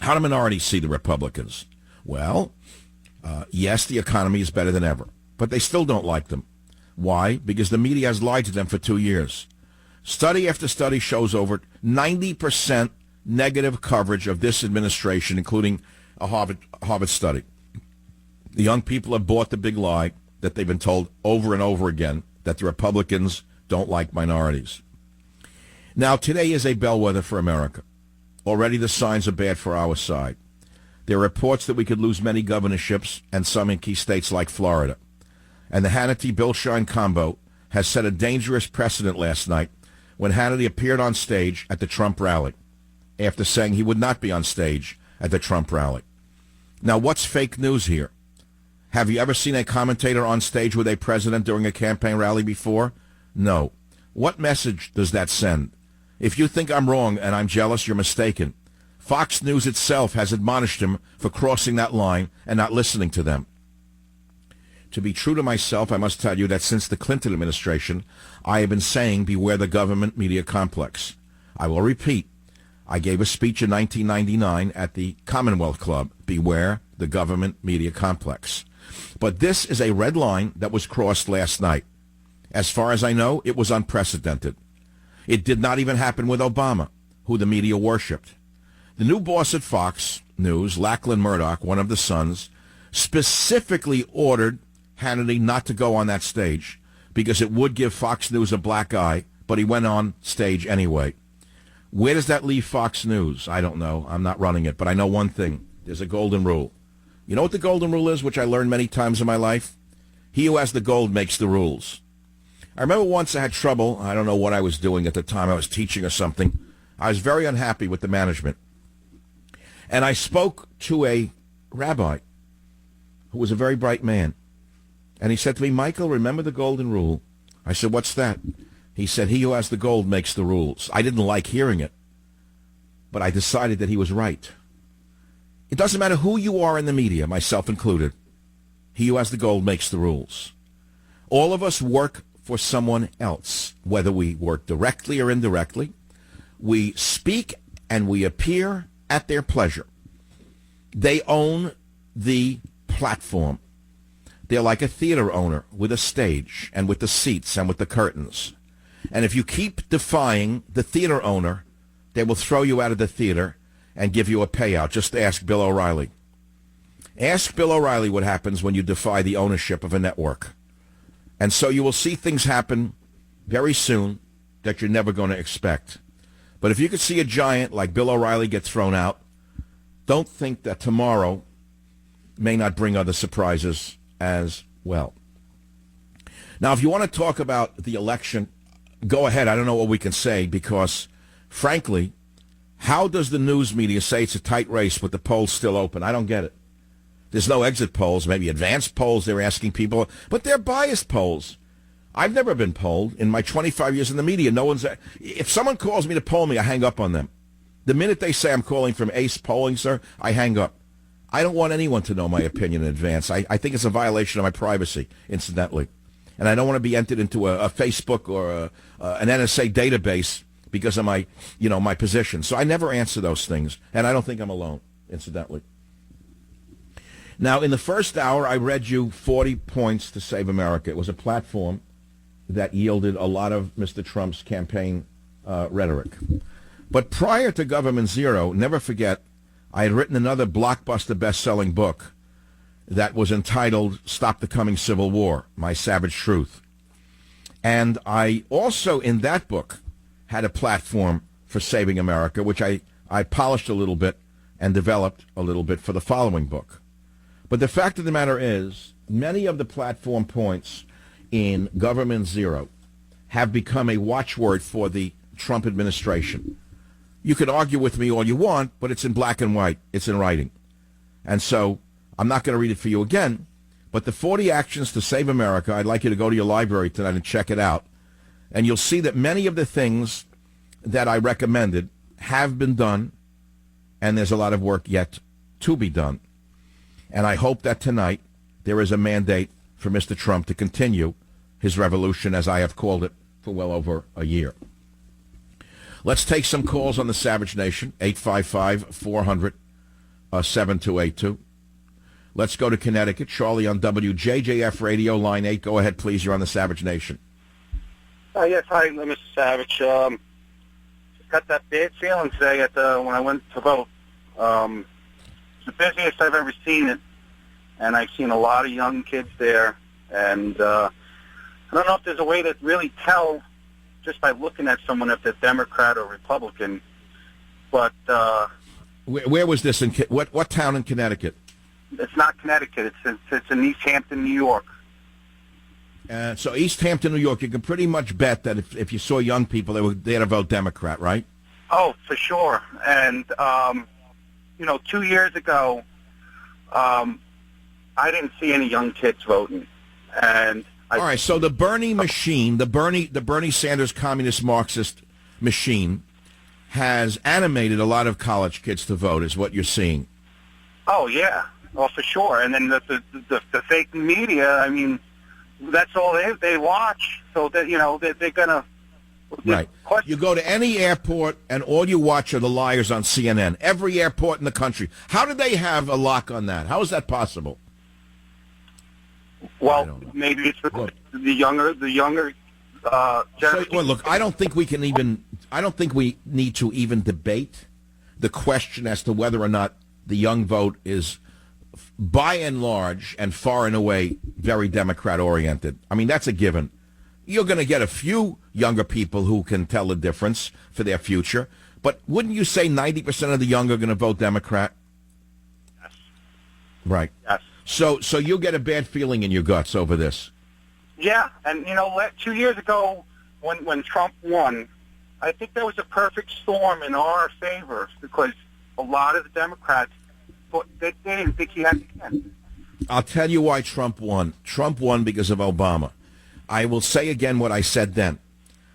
How do minorities see the Republicans? Well, yes, the economy is better than ever, but they still don't like them. Why? Because the media has lied to them for 2 years. Study after study shows over 90% negative coverage of this administration, including a Harvard study. The young people have bought the big lie that they've been told over and over again, that the Republicans don't like minorities. Now, today is a bellwether for America. Already the signs are bad for our side. There are reports that we could lose many governorships and some in key states like Florida. And the Hannity-Bill Shine combo has set a dangerous precedent last night when Hannity appeared on stage at the Trump rally after saying he would not be on stage at the Trump rally. Now, what's fake news here? Have you ever seen a commentator on stage with a president during a campaign rally before? No. What message does that send? If you think I'm wrong and I'm jealous, you're mistaken. Fox News itself has admonished him for crossing that line and not listening to them. To be true to myself, I must tell you that since the Clinton administration, I have been saying beware the government media complex. I will repeat. I gave a speech in 1999 at the Commonwealth Club, beware the government media complex. But this is a red line that was crossed last night. As far as I know, it was unprecedented. It did not even happen with Obama, who the media worshipped. The new boss at Fox News, Lachlan Murdoch, one of the sons, specifically ordered Hannity not to go on that stage because it would give Fox News a black eye, but he went on stage anyway. Where does that leave Fox News? I don't know. I'm not running it, but I know one thing. There's a golden rule. You know what the golden rule is, which I learned many times in my life? He who has the gold makes the rules. I remember once I had trouble. I don't know what I was doing at the time. I was teaching or something. I was very unhappy with the management. And I spoke to a rabbi who was a very bright man. And he said to me, Michael, remember the golden rule? I said, what's that? He said, he who has the gold makes the rules. I didn't like hearing it, but I decided that he was right. It doesn't matter who you are in the media, myself included. He who has the gold makes the rules. All of us work for someone else, whether we work directly or indirectly. We speak and we appear at their pleasure. They own the platform. They're like a theater owner with a stage and with the seats and with the curtains. And if you keep defying the theater owner, they will throw you out of the theater and give you a payout. Just ask Bill O'Reilly. Ask Bill O'Reilly what happens when you defy the ownership of a network. And so you will see things happen very soon that you're never going to expect. But if you could see a giant like Bill O'Reilly get thrown out, don't think that tomorrow may not bring other surprises as well. Now, if you want to talk about the election, go ahead. I don't know what we can say because, frankly, how does the news media say it's a tight race with the polls still open? I don't get it. There's no exit polls, maybe advanced polls they're asking people, but they're biased polls. I've never been polled in my 25 years in the media. No one's. If someone calls me to poll me, I hang up on them. The minute they say I'm calling from Ace Polling, sir, I hang up. I don't want anyone to know my opinion in advance. I think it's a violation of my privacy, incidentally. And I don't want to be entered into a Facebook or an NSA database because of my position. So I never answer those things, and I don't think I'm alone, incidentally. Now, in the first hour, I read you 40 points to save America. It was a platform that yielded a lot of Mr. Trump's campaign rhetoric. But prior to Government Zero, never forget, I had written another blockbuster best-selling book that was entitled Stop the Coming Civil War, My Savage Truth. And I also, in that book, had a platform for saving America, which I polished a little bit and developed a little bit for the following book. But the fact of the matter is, many of the platform points in Government Zero have become a watchword for the Trump administration. You can argue with me all you want, but it's in black and white. It's in writing. And so I'm not going to read it for you again, but the 40 actions to save America, I'd like you to go to your library tonight and check it out. And you'll see that many of the things that I recommended have been done, and there's a lot of work yet to be done. And I hope that tonight there is a mandate for Mr. Trump to continue his revolution, as I have called it, for well over a year. Let's take some calls on the Savage Nation, 855-400-7282. Let's go to Connecticut. Charlie on WJJF Radio, line 8. Go ahead, please. You're on the Savage Nation. Yes, hi, Mr. Savage. Just got that bad feeling today when I went to vote. It's the busiest I've ever seen it, and I've seen a lot of young kids there. And I don't know if there's a way to really tell just by looking at someone if they're Democrat or Republican. But where was this? What town in Connecticut? It's not Connecticut. It's in East Hampton, New York. So East Hampton, New York, you can pretty much bet that if you saw young people, they'd vote Democrat, right? Oh, for sure. And 2 years ago, I didn't see any young kids voting. And all right, so the Bernie machine, the Bernie Sanders communist Marxist machine, has animated a lot of college kids to vote, is what you're seeing. Oh yeah, well for sure. And then the fake media, I mean, that's all they watch. So that they're gonna. Right. You go to any airport and all you watch are the liars on CNN. Every airport in the country. How do they have a lock on that? How is that possible? Well, maybe it's the younger generation. Well, look, I don't think we need to even debate the question as to whether or not the young vote is, by and large and far and away, very Democrat-oriented. I mean, that's a given. You're going to get a few younger people who can tell the difference for their future, but wouldn't you say 90% of the young are going to vote Democrat? Yes. Right. Yes. So you'll get a bad feeling in your guts over this. Yeah, and 2 years ago when Trump won, I think there was a perfect storm in our favor because a lot of the Democrats thought they didn't think he had to win. I'll tell you why Trump won. Trump won because of Obama. I will say again what I said then.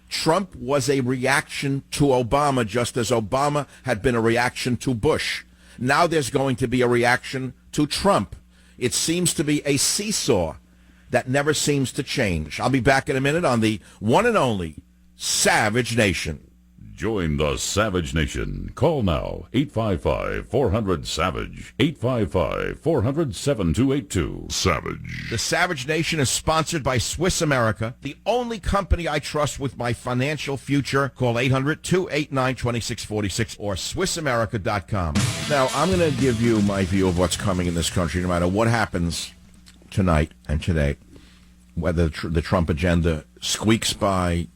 Trump was a reaction to Obama, just as Obama had been a reaction to Bush. Now there's going to be a reaction to Trump. It seems to be a seesaw that never seems to change. I'll be back in a minute on the one and only Savage Nation. Join the Savage Nation. Call now, 855-400-SAVAGE, 855-400-7282. Savage. The Savage Nation is sponsored by Swiss America, the only company I trust with my financial future. Call 800-289-2646 or SwissAmerica.com. Now, I'm going to give you my view of what's coming in this country, no matter what happens tonight and today, whether the Trump agenda squeaks by,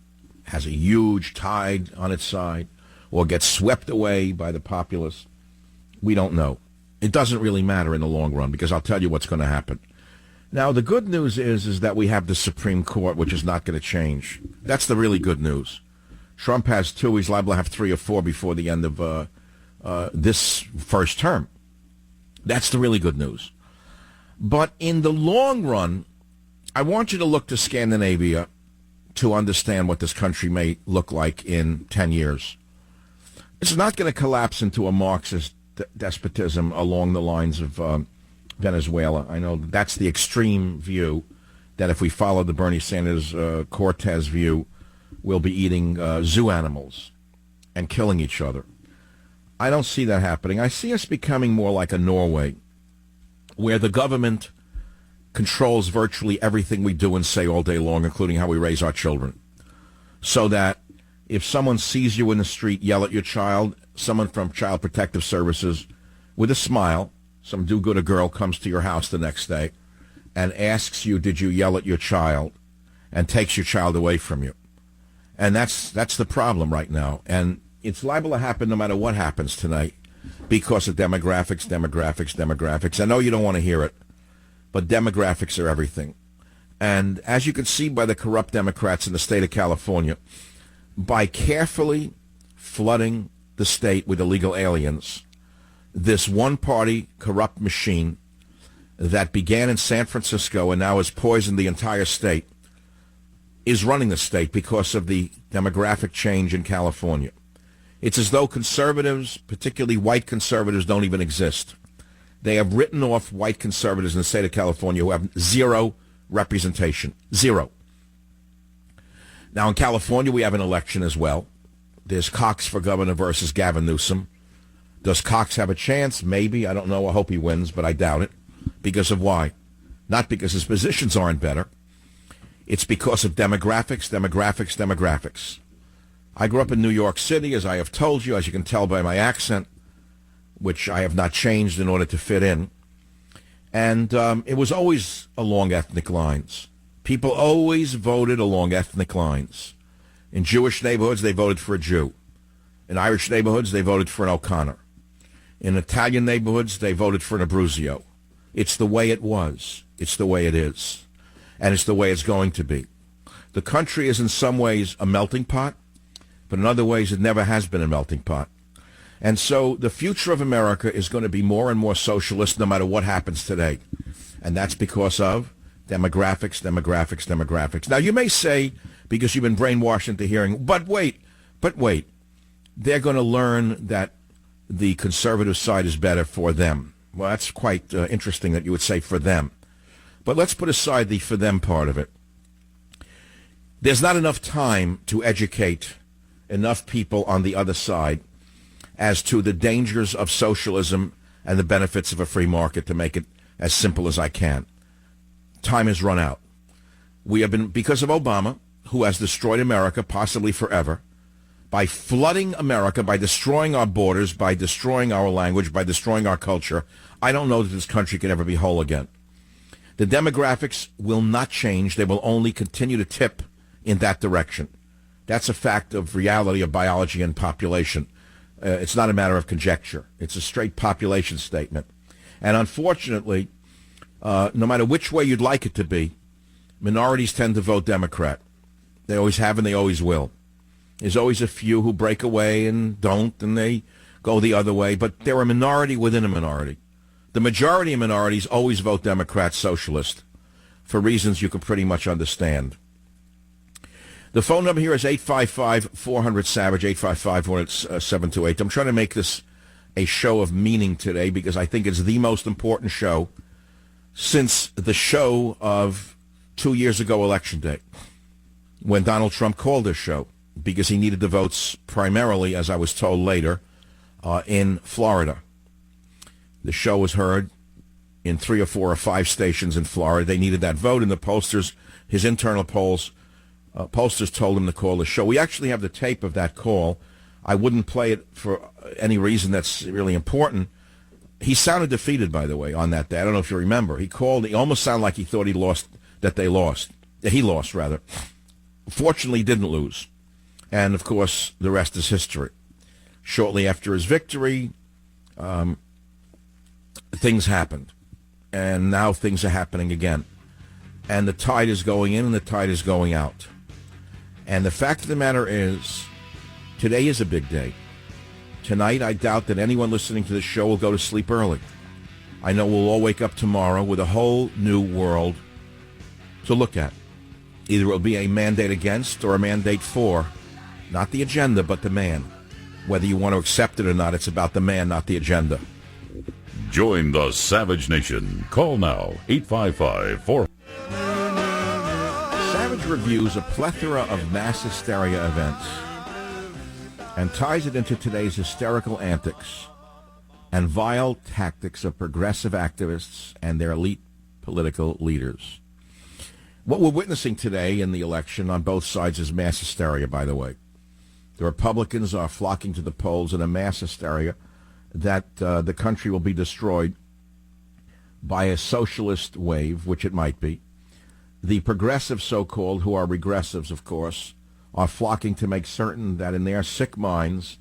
has a huge tide on its side, or gets swept away by the populace. We don't know. It doesn't really matter in the long run, because I'll tell you what's going to happen. Now, the good news is that we have the Supreme Court, which is not going to change. That's the really good news. Trump has 2. He's liable to have 3 or 4 before the end of this first term. That's the really good news. But in the long run, I want you to look to Scandinavia to understand what this country may look like in 10 years. It's not going to collapse into a Marxist despotism along the lines of Venezuela. I know that's the extreme view, that if we follow the Bernie Sanders Cortez view, we'll be eating zoo animals and killing each other. I don't see that happening. I see us becoming more like a Norway, where the government controls virtually everything we do and say all day long, including how we raise our children. So that if someone sees you in the street yell at your child, someone from Child Protective Services, with a smile, some do-gooder girl comes to your house the next day and asks you, did you yell at your child, and takes your child away from you. And that's the problem right now. And it's liable to happen no matter what happens tonight because of demographics. I know you don't want to hear it, but demographics are everything. And as you can see by the corrupt Democrats in the state of California, by carefully flooding the state with illegal aliens, this one-party corrupt machine that began in San Francisco and now has poisoned the entire state is running the state because of the demographic change in California. It's as though conservatives, particularly white conservatives, don't even exist. They have written off white conservatives in the state of California who have zero representation. Zero. Now, in California, we have an election as well. There's Cox for governor versus Gavin Newsom. Does Cox have a chance? Maybe. I don't know. I hope he wins, but I doubt it. Because of why? Not because his positions aren't better. It's because of demographics. I grew up in New York City, as I have told you, as you can tell by my accent, which I have not changed in order to fit in. And it was always along ethnic lines. People always voted along ethnic lines. In Jewish neighborhoods, they voted for a Jew. In Irish neighborhoods, they voted for an O'Connor. In Italian neighborhoods, they voted for an Abruzio. It's the way it was. It's the way it is. And it's the way it's going to be. The country is in some ways a melting pot, but in other ways it never has been a melting pot. And so the future of America is going to be more and more socialist no matter what happens today. And that's because of demographics. Now, you may say, because you've been brainwashed into hearing, but wait, they're going to learn that the conservative side is better for them. Well, that's quite interesting that you would say for them. But let's put aside the for them part of it. There's not enough time to educate enough people on the other side as to the dangers of socialism and the benefits of a free market to make it as simple as I can. Time has run out. We have been, because of Obama, who has destroyed America, possibly forever, by flooding America, by destroying our borders, by destroying our language, by destroying our culture, I don't know that this country can ever be whole again. The demographics will not change. They will only continue to tip in that direction. That's a fact of reality of biology and population. It's not a matter of conjecture. It's a straight population statement. And unfortunately, no matter which way you'd like it to be, minorities tend to vote Democrat. They always have and they always will. There's always a few who break away and don't, and they go the other way. But they're a minority within a minority. The majority of minorities always vote Democrat, socialist, for reasons you can pretty much understand. The phone number here is 855-400-SAVAGE, 855-400-728. I'm trying to make this a show of meaning today because I think it's the most important show since the show of 2 years ago, Election Day, when Donald Trump called this show because he needed the votes primarily, as I was told later, in Florida. The show was heard in 3 or 4 or 5 stations in Florida. They needed that vote, and the pollsters, his internal pollsters told him to call the show. We actually have the tape of that call. I wouldn't play it for any reason that's really important. He sounded defeated, by the way, on that day. I don't know if you remember. He called. He almost sounded like he thought he lost, that they lost. That he lost, rather. Fortunately, he didn't lose. And, of course, the rest is history. Shortly after his victory, things happened. And now things are happening again. And the tide is going in and the tide is going out. And the fact of the matter is, today is a big day. Tonight, I doubt that anyone listening to this show will go to sleep early. I know we'll all wake up tomorrow with a whole new world to look at. Either it will be a mandate against or a mandate for, not the agenda, but the man. Whether you want to accept it or not, it's about the man, not the agenda. Join the Savage Nation. Call now, 855-4... Savage reviews a plethora of mass hysteria events and ties it into today's hysterical antics and vile tactics of progressive activists and their elite political leaders. What we're witnessing today in the election on both sides is mass hysteria, by the way. The Republicans are flocking to the polls in a mass hysteria that the country will be destroyed by a socialist wave, which it might be. The progressives, so-called, who are regressives, of course, are flocking to make certain that in their sick minds,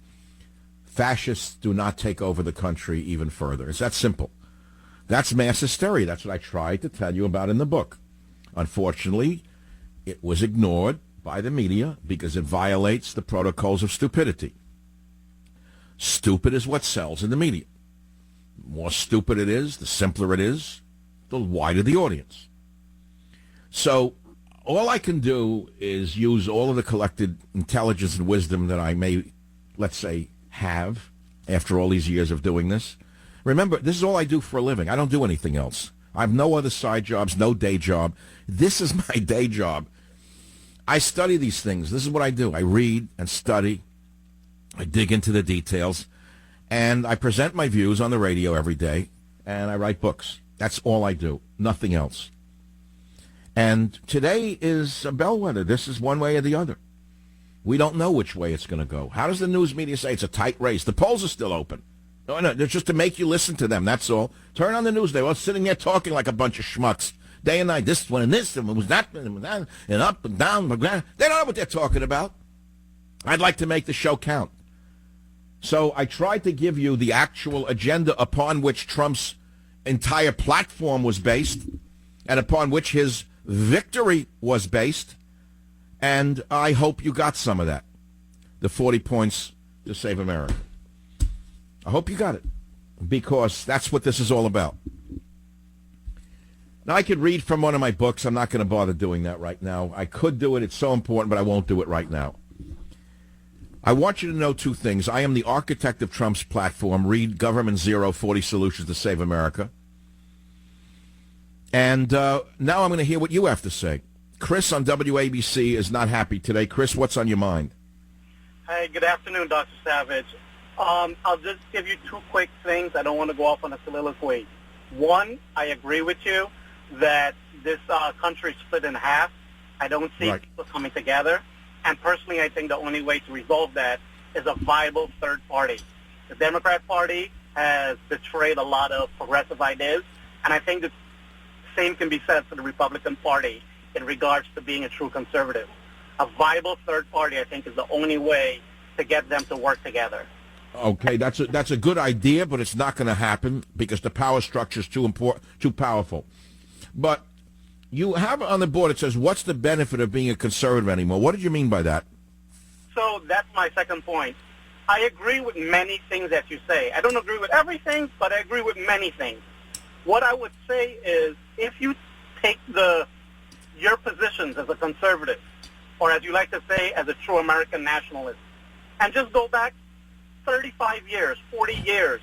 fascists do not take over the country even further. It's that simple. That's mass hysteria. That's what I tried to tell you about in the book. Unfortunately, it was ignored by the media because it violates the protocols of stupidity. Stupid is what sells in the media. The more stupid it is, the simpler it is, the wider the audience. So all I can do is use all of the collected intelligence and wisdom that I may, let's say, have after all these years of doing this. Remember, this is all I do for a living. I don't do anything else. I have no other side jobs, no day job. This is my day job. I study these things. This is what I do. I read and study. I dig into the details. And I present my views on the radio every day. And I write books. That's all I do. Nothing else. And today is a bellwether. This is one way or the other. We don't know which way it's going to go. How does the news media say it's a tight race? The polls are still open. No, they're just to make you listen to them, that's all. Turn on the news. They're all sitting there talking like a bunch of schmucks. Day and night, this one and this, and it was that, and it was that, and up and down. They don't know what they're talking about. I'd like to make the show count. So I tried to give you the actual agenda upon which Trump's entire platform was based and upon which his victory was based, and I hope you got some of that. The 40 points to save America. I hope you got it, because that's what this is all about. Now, I could read from one of my books. I'm not going to bother doing that right now. I could do it. It's so important, but I won't do it right now. I want you to know two things. I am the architect of Trump's platform. Read Government Zero, 40 Solutions to Save America. And now I'm going to hear what you have to say. Chris on WABC is not happy today. Chris, what's on your mind? Hey, good afternoon, Dr. Savage. I'll just give you two quick things. I don't want to go off on a soliloquy. One, I agree with you that this country is split in half. I don't see people coming together. And personally, I think the only way to resolve that is a viable third party. The Democrat Party has betrayed a lot of progressive ideas, and I think the same can be said for the Republican Party in regards to being a true conservative. A viable third party, I think, is the only way to get them to work together. Okay, that's a good idea, but it's not going to happen because the power structure is too powerful. But you have on the board, it says, what's the benefit of being a conservative anymore? What did you mean by that? So that's my second point. I agree with many things that you say. I don't agree with everything, but I agree with many things. What I would say is if you take your positions as a conservative, or as you like to say, as a true American nationalist, and just go back 35 years, 40 years,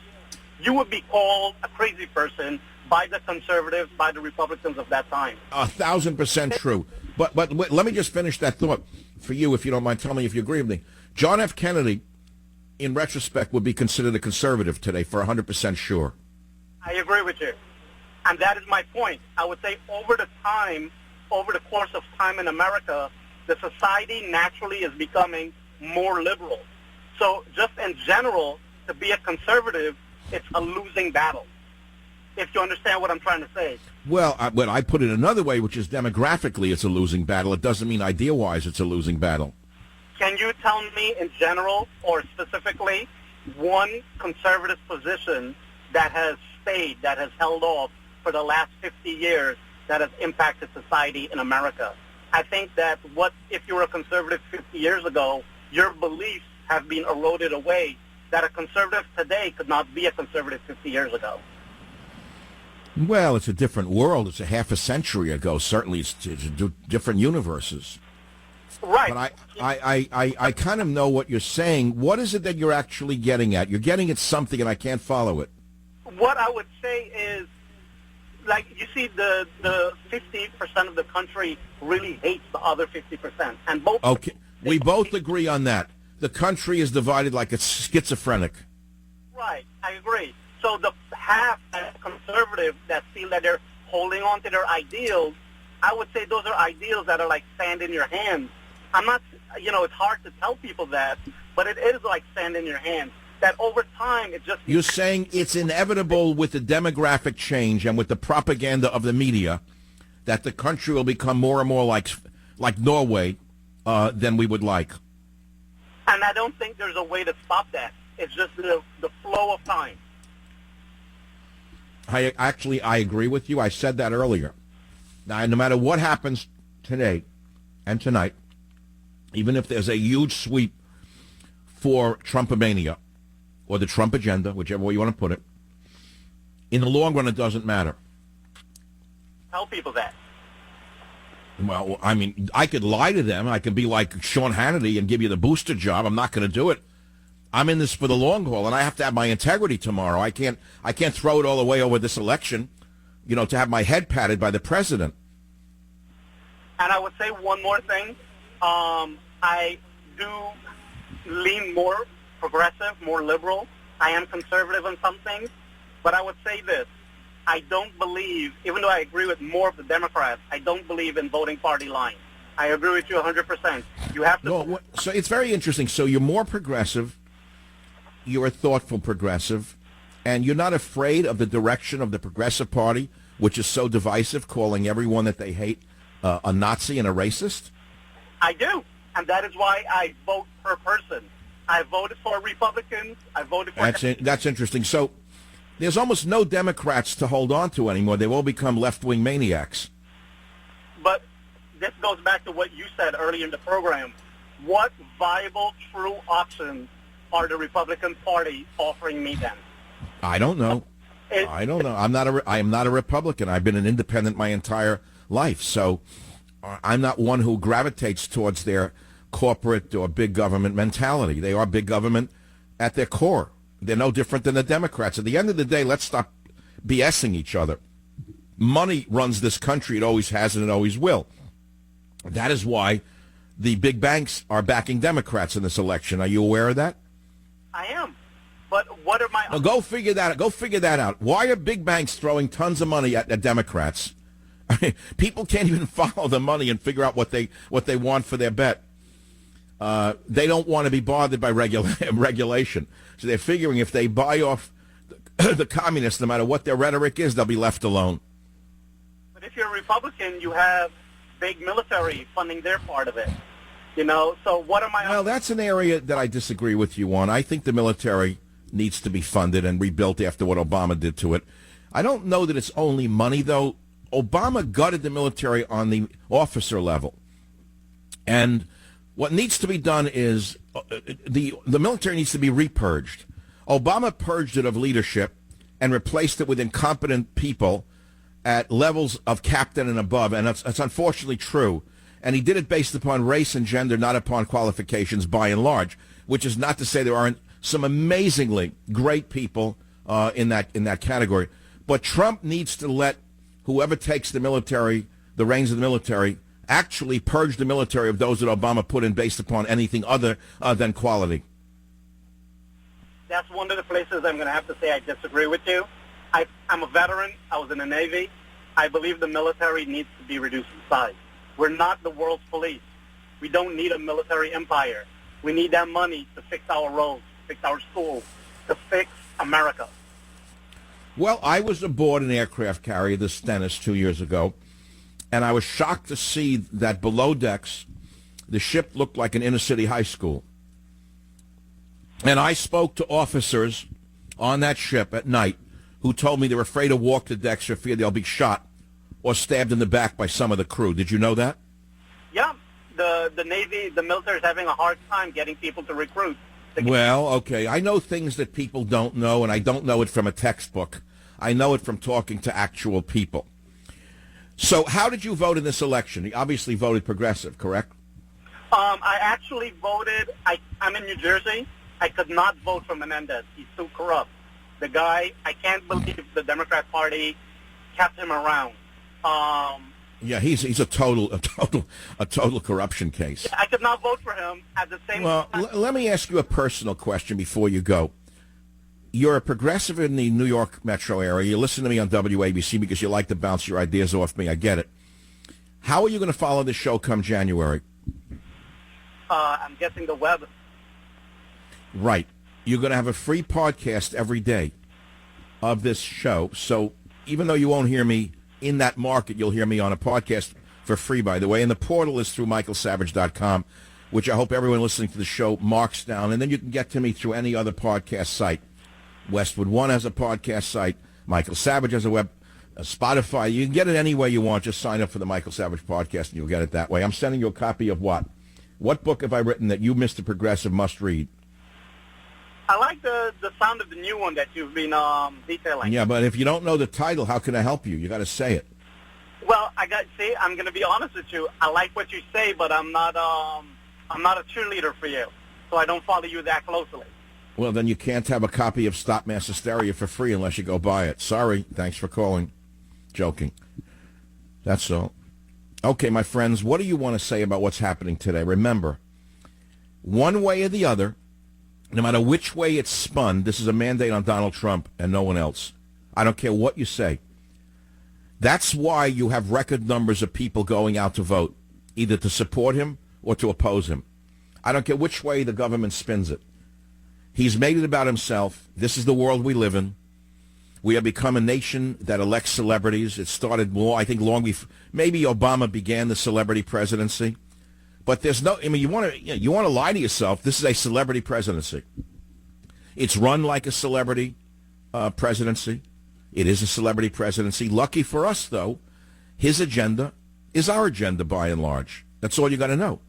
you would be called a crazy person by the conservatives, by the Republicans of that time. 1,000% true. But wait, let me just finish that thought for you, if you don't mind. Tell me if you agree with me. John F. Kennedy, in retrospect, would be considered a conservative today, for 100% sure. I agree with you. And that is my point. I would say over the course of time in America, the society naturally is becoming more liberal. So just in general, to be a conservative, it's a losing battle, if you understand what I'm trying to say. Well, I put it another way, which is demographically it's a losing battle. It doesn't mean idea-wise it's a losing battle. Can you tell me in general or specifically one conservative position that has stayed, that has held off for the last 50 years that has impacted society in America? I think that if you were a conservative 50 years ago, your beliefs have been eroded away, that a conservative today could not be a conservative 50 years ago. Well, it's a different world. It's a half a century ago. Certainly, it's different universes. Right. But I kind of know what you're saying. What is it that you're actually getting at? You're getting at something, and I can't follow it. What I would say is, like, you see, the 50% of the country really hates the other 50%. And both. Okay, we both agree on that. The country is divided like it's schizophrenic. Right, I agree. So the half that conservative that feel that they're holding on to their ideals, I would say those are ideals that are like sand in your hands. I'm not, it's hard to tell people that, but it is like sand in your hands. That over time, it just... You're saying it's inevitable with the demographic change and with the propaganda of the media that the country will become more and more like Norway than we would like. And I don't think there's a way to stop that. It's just the flow of time. I agree with you. I said that earlier. Now, no matter what happens today and tonight, even if there's a huge sweep for Trumpomania or the Trump agenda, whichever way you want to put it, in the long run, it doesn't matter. Tell people that. Well, I mean, I could lie to them. I could be like Sean Hannity and give you the booster job. I'm not going to do it. I'm in this for the long haul, and I have to have my integrity tomorrow. I can't throw it all away over this election, to have my head patted by the president. And I would say one more thing. I do lean more progressive, more liberal. I am conservative on some things. But I would say this. I don't believe, even though I agree with more of the Democrats, I don't believe in voting party lines. I agree with you 100%. You have to... No, so it's very interesting. So you're more progressive, you're a thoughtful progressive, and you're not afraid of the direction of the Progressive Party, which is so divisive, calling everyone that they hate a Nazi and a racist? I do, and that is why I vote per person. I voted for Republicans. I voted for... That's interesting. So there's almost no Democrats to hold on to anymore. They've all become left-wing maniacs. But this goes back to what you said earlier in the program. What viable, true options are the Republican Party offering me then? I don't know. I don't know. I am not a Republican. I've been an independent my entire life, so I'm not one who gravitates towards their corporate or big government mentality. They are big government at their core. They're no different than the Democrats. At the end of the day, let's stop BSing each other. Money runs this country. It always has and it always will. That is why the big banks are backing Democrats in this election. Are you aware of that? I am. But what are my... Now go figure that out. Go figure that out. Why are big banks throwing tons of money at Democrats? I mean, people can't even follow the money and figure out what they want for their bet. They don't want to be bothered by regulation. So they're figuring if they buy off the communists, no matter what their rhetoric is, they'll be left alone. But if you're a Republican, you have big military funding their part of it. So what am I... Well, that's an area that I disagree with you on. I think the military needs to be funded and rebuilt after what Obama did to it. I don't know that it's only money, though. Obama gutted the military on the officer level. And what needs to be done is the military needs to be repurged. Obama purged it of leadership and replaced it with incompetent people at levels of captain and above, and that's unfortunately true. And he did it based upon race and gender, not upon qualifications by and large, which is not to say there aren't some amazingly great people in that category. But Trump needs to let whoever takes the reins of the military, actually purge the military of those that Obama put in based upon anything other than quality. That's one of the places I'm going to have to say I disagree with you. I'm a veteran. I was in the Navy. I believe the military needs to be reduced in size. We're not the world's police. We don't need a military empire. We need that money to fix our roads, fix our schools, to fix America. Well, I was aboard an aircraft carrier, the Stennis, 2 years ago, and I was shocked to see that below decks, the ship looked like an inner-city high school. And I spoke to officers on that ship at night who told me they were afraid to walk the decks for fear they'll be shot or stabbed in the back by some of the crew. Did you know that? Yeah. The Navy, the military is having a hard time getting people to recruit. Well, okay. I know things that people don't know, and I don't know it from a textbook. I know it from talking to actual people. So how did you vote in this election? You obviously voted progressive, correct? I actually voted. I'm in New Jersey. I could not vote for Menendez. He's too corrupt. The guy, I can't believe the Democrat Party kept him around. Yeah, he's a total corruption case. I could not vote for him at the same Well, time. let me ask you a personal question before you go. You're a progressive in the New York metro area. You listen to me on WABC because you like to bounce your ideas off me. I get it. How are you going to follow this show come January? I'm guessing the web. Right. You're going to have a free podcast every day of this show. So even though you won't hear me in that market, you'll hear me on a podcast for free, by the way. And the portal is through michaelsavage.com, which I hope everyone listening to the show marks down. And then you can get to me through any other podcast site. Westwood One has a podcast site. Michael Savage has a Spotify. You can get it any way you want. Just sign up for the Michael Savage podcast, and you'll get it that way. I'm sending you a copy of what? What book have I written that you, Mr. Progressive, must read? I like the sound of the new one that you've been detailing. Yeah, but if you don't know the title, how can I help you? You got to say it. Well, I'm going to be honest with you. I like what you say, but I'm not a cheerleader for you, so I don't follow you that closely. Well, then you can't have a copy of Stop Mass Hysteria for free unless you go buy it. Sorry. Thanks for calling. Joking. That's all. Okay, my friends, what do you want to say about what's happening today? Remember, one way or the other, no matter which way it's spun, this is a mandate on Donald Trump and no one else. I don't care what you say. That's why you have record numbers of people going out to vote, either to support him or to oppose him. I don't care which way the government spins it. He's made it about himself. This is the world we live in. We have become a nation that elects celebrities. It started, I think, long before. Maybe Obama began the celebrity presidency. But there's no, I mean, you want to lie to yourself. This is a celebrity presidency. It's run like a celebrity presidency. It is a celebrity presidency. Lucky for us, though, his agenda is our agenda by and large. That's all you got to know.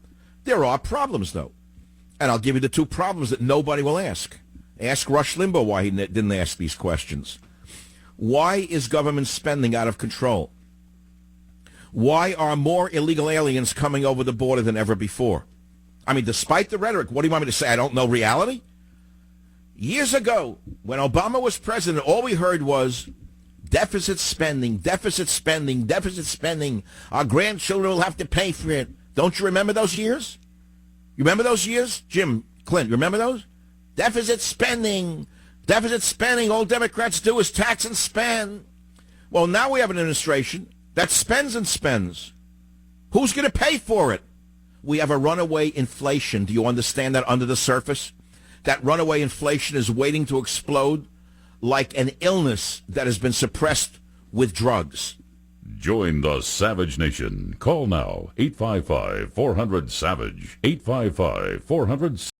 There are problems, though. And I'll give you the two problems that nobody will ask. Ask Rush Limbaugh why he didn't ask these questions. Why is government spending out of control? Why are more illegal aliens coming over the border than ever before? I mean, despite the rhetoric, what do you want me to say? I don't know reality? Years ago, when Obama was president, all we heard was deficit spending, deficit spending, deficit spending. Our grandchildren will have to pay for it. Don't you remember those years? You remember those years? Jim, Clint, you remember those? Deficit spending. Deficit spending. All Democrats do is tax and spend. Well, now we have an administration that spends and spends. Who's going to pay for it? We have a runaway inflation. Do you understand that under the surface? That runaway inflation is waiting to explode like an illness that has been suppressed with drugs. Join the Savage Nation. Call now, 855-400-SAVAGE, 855-400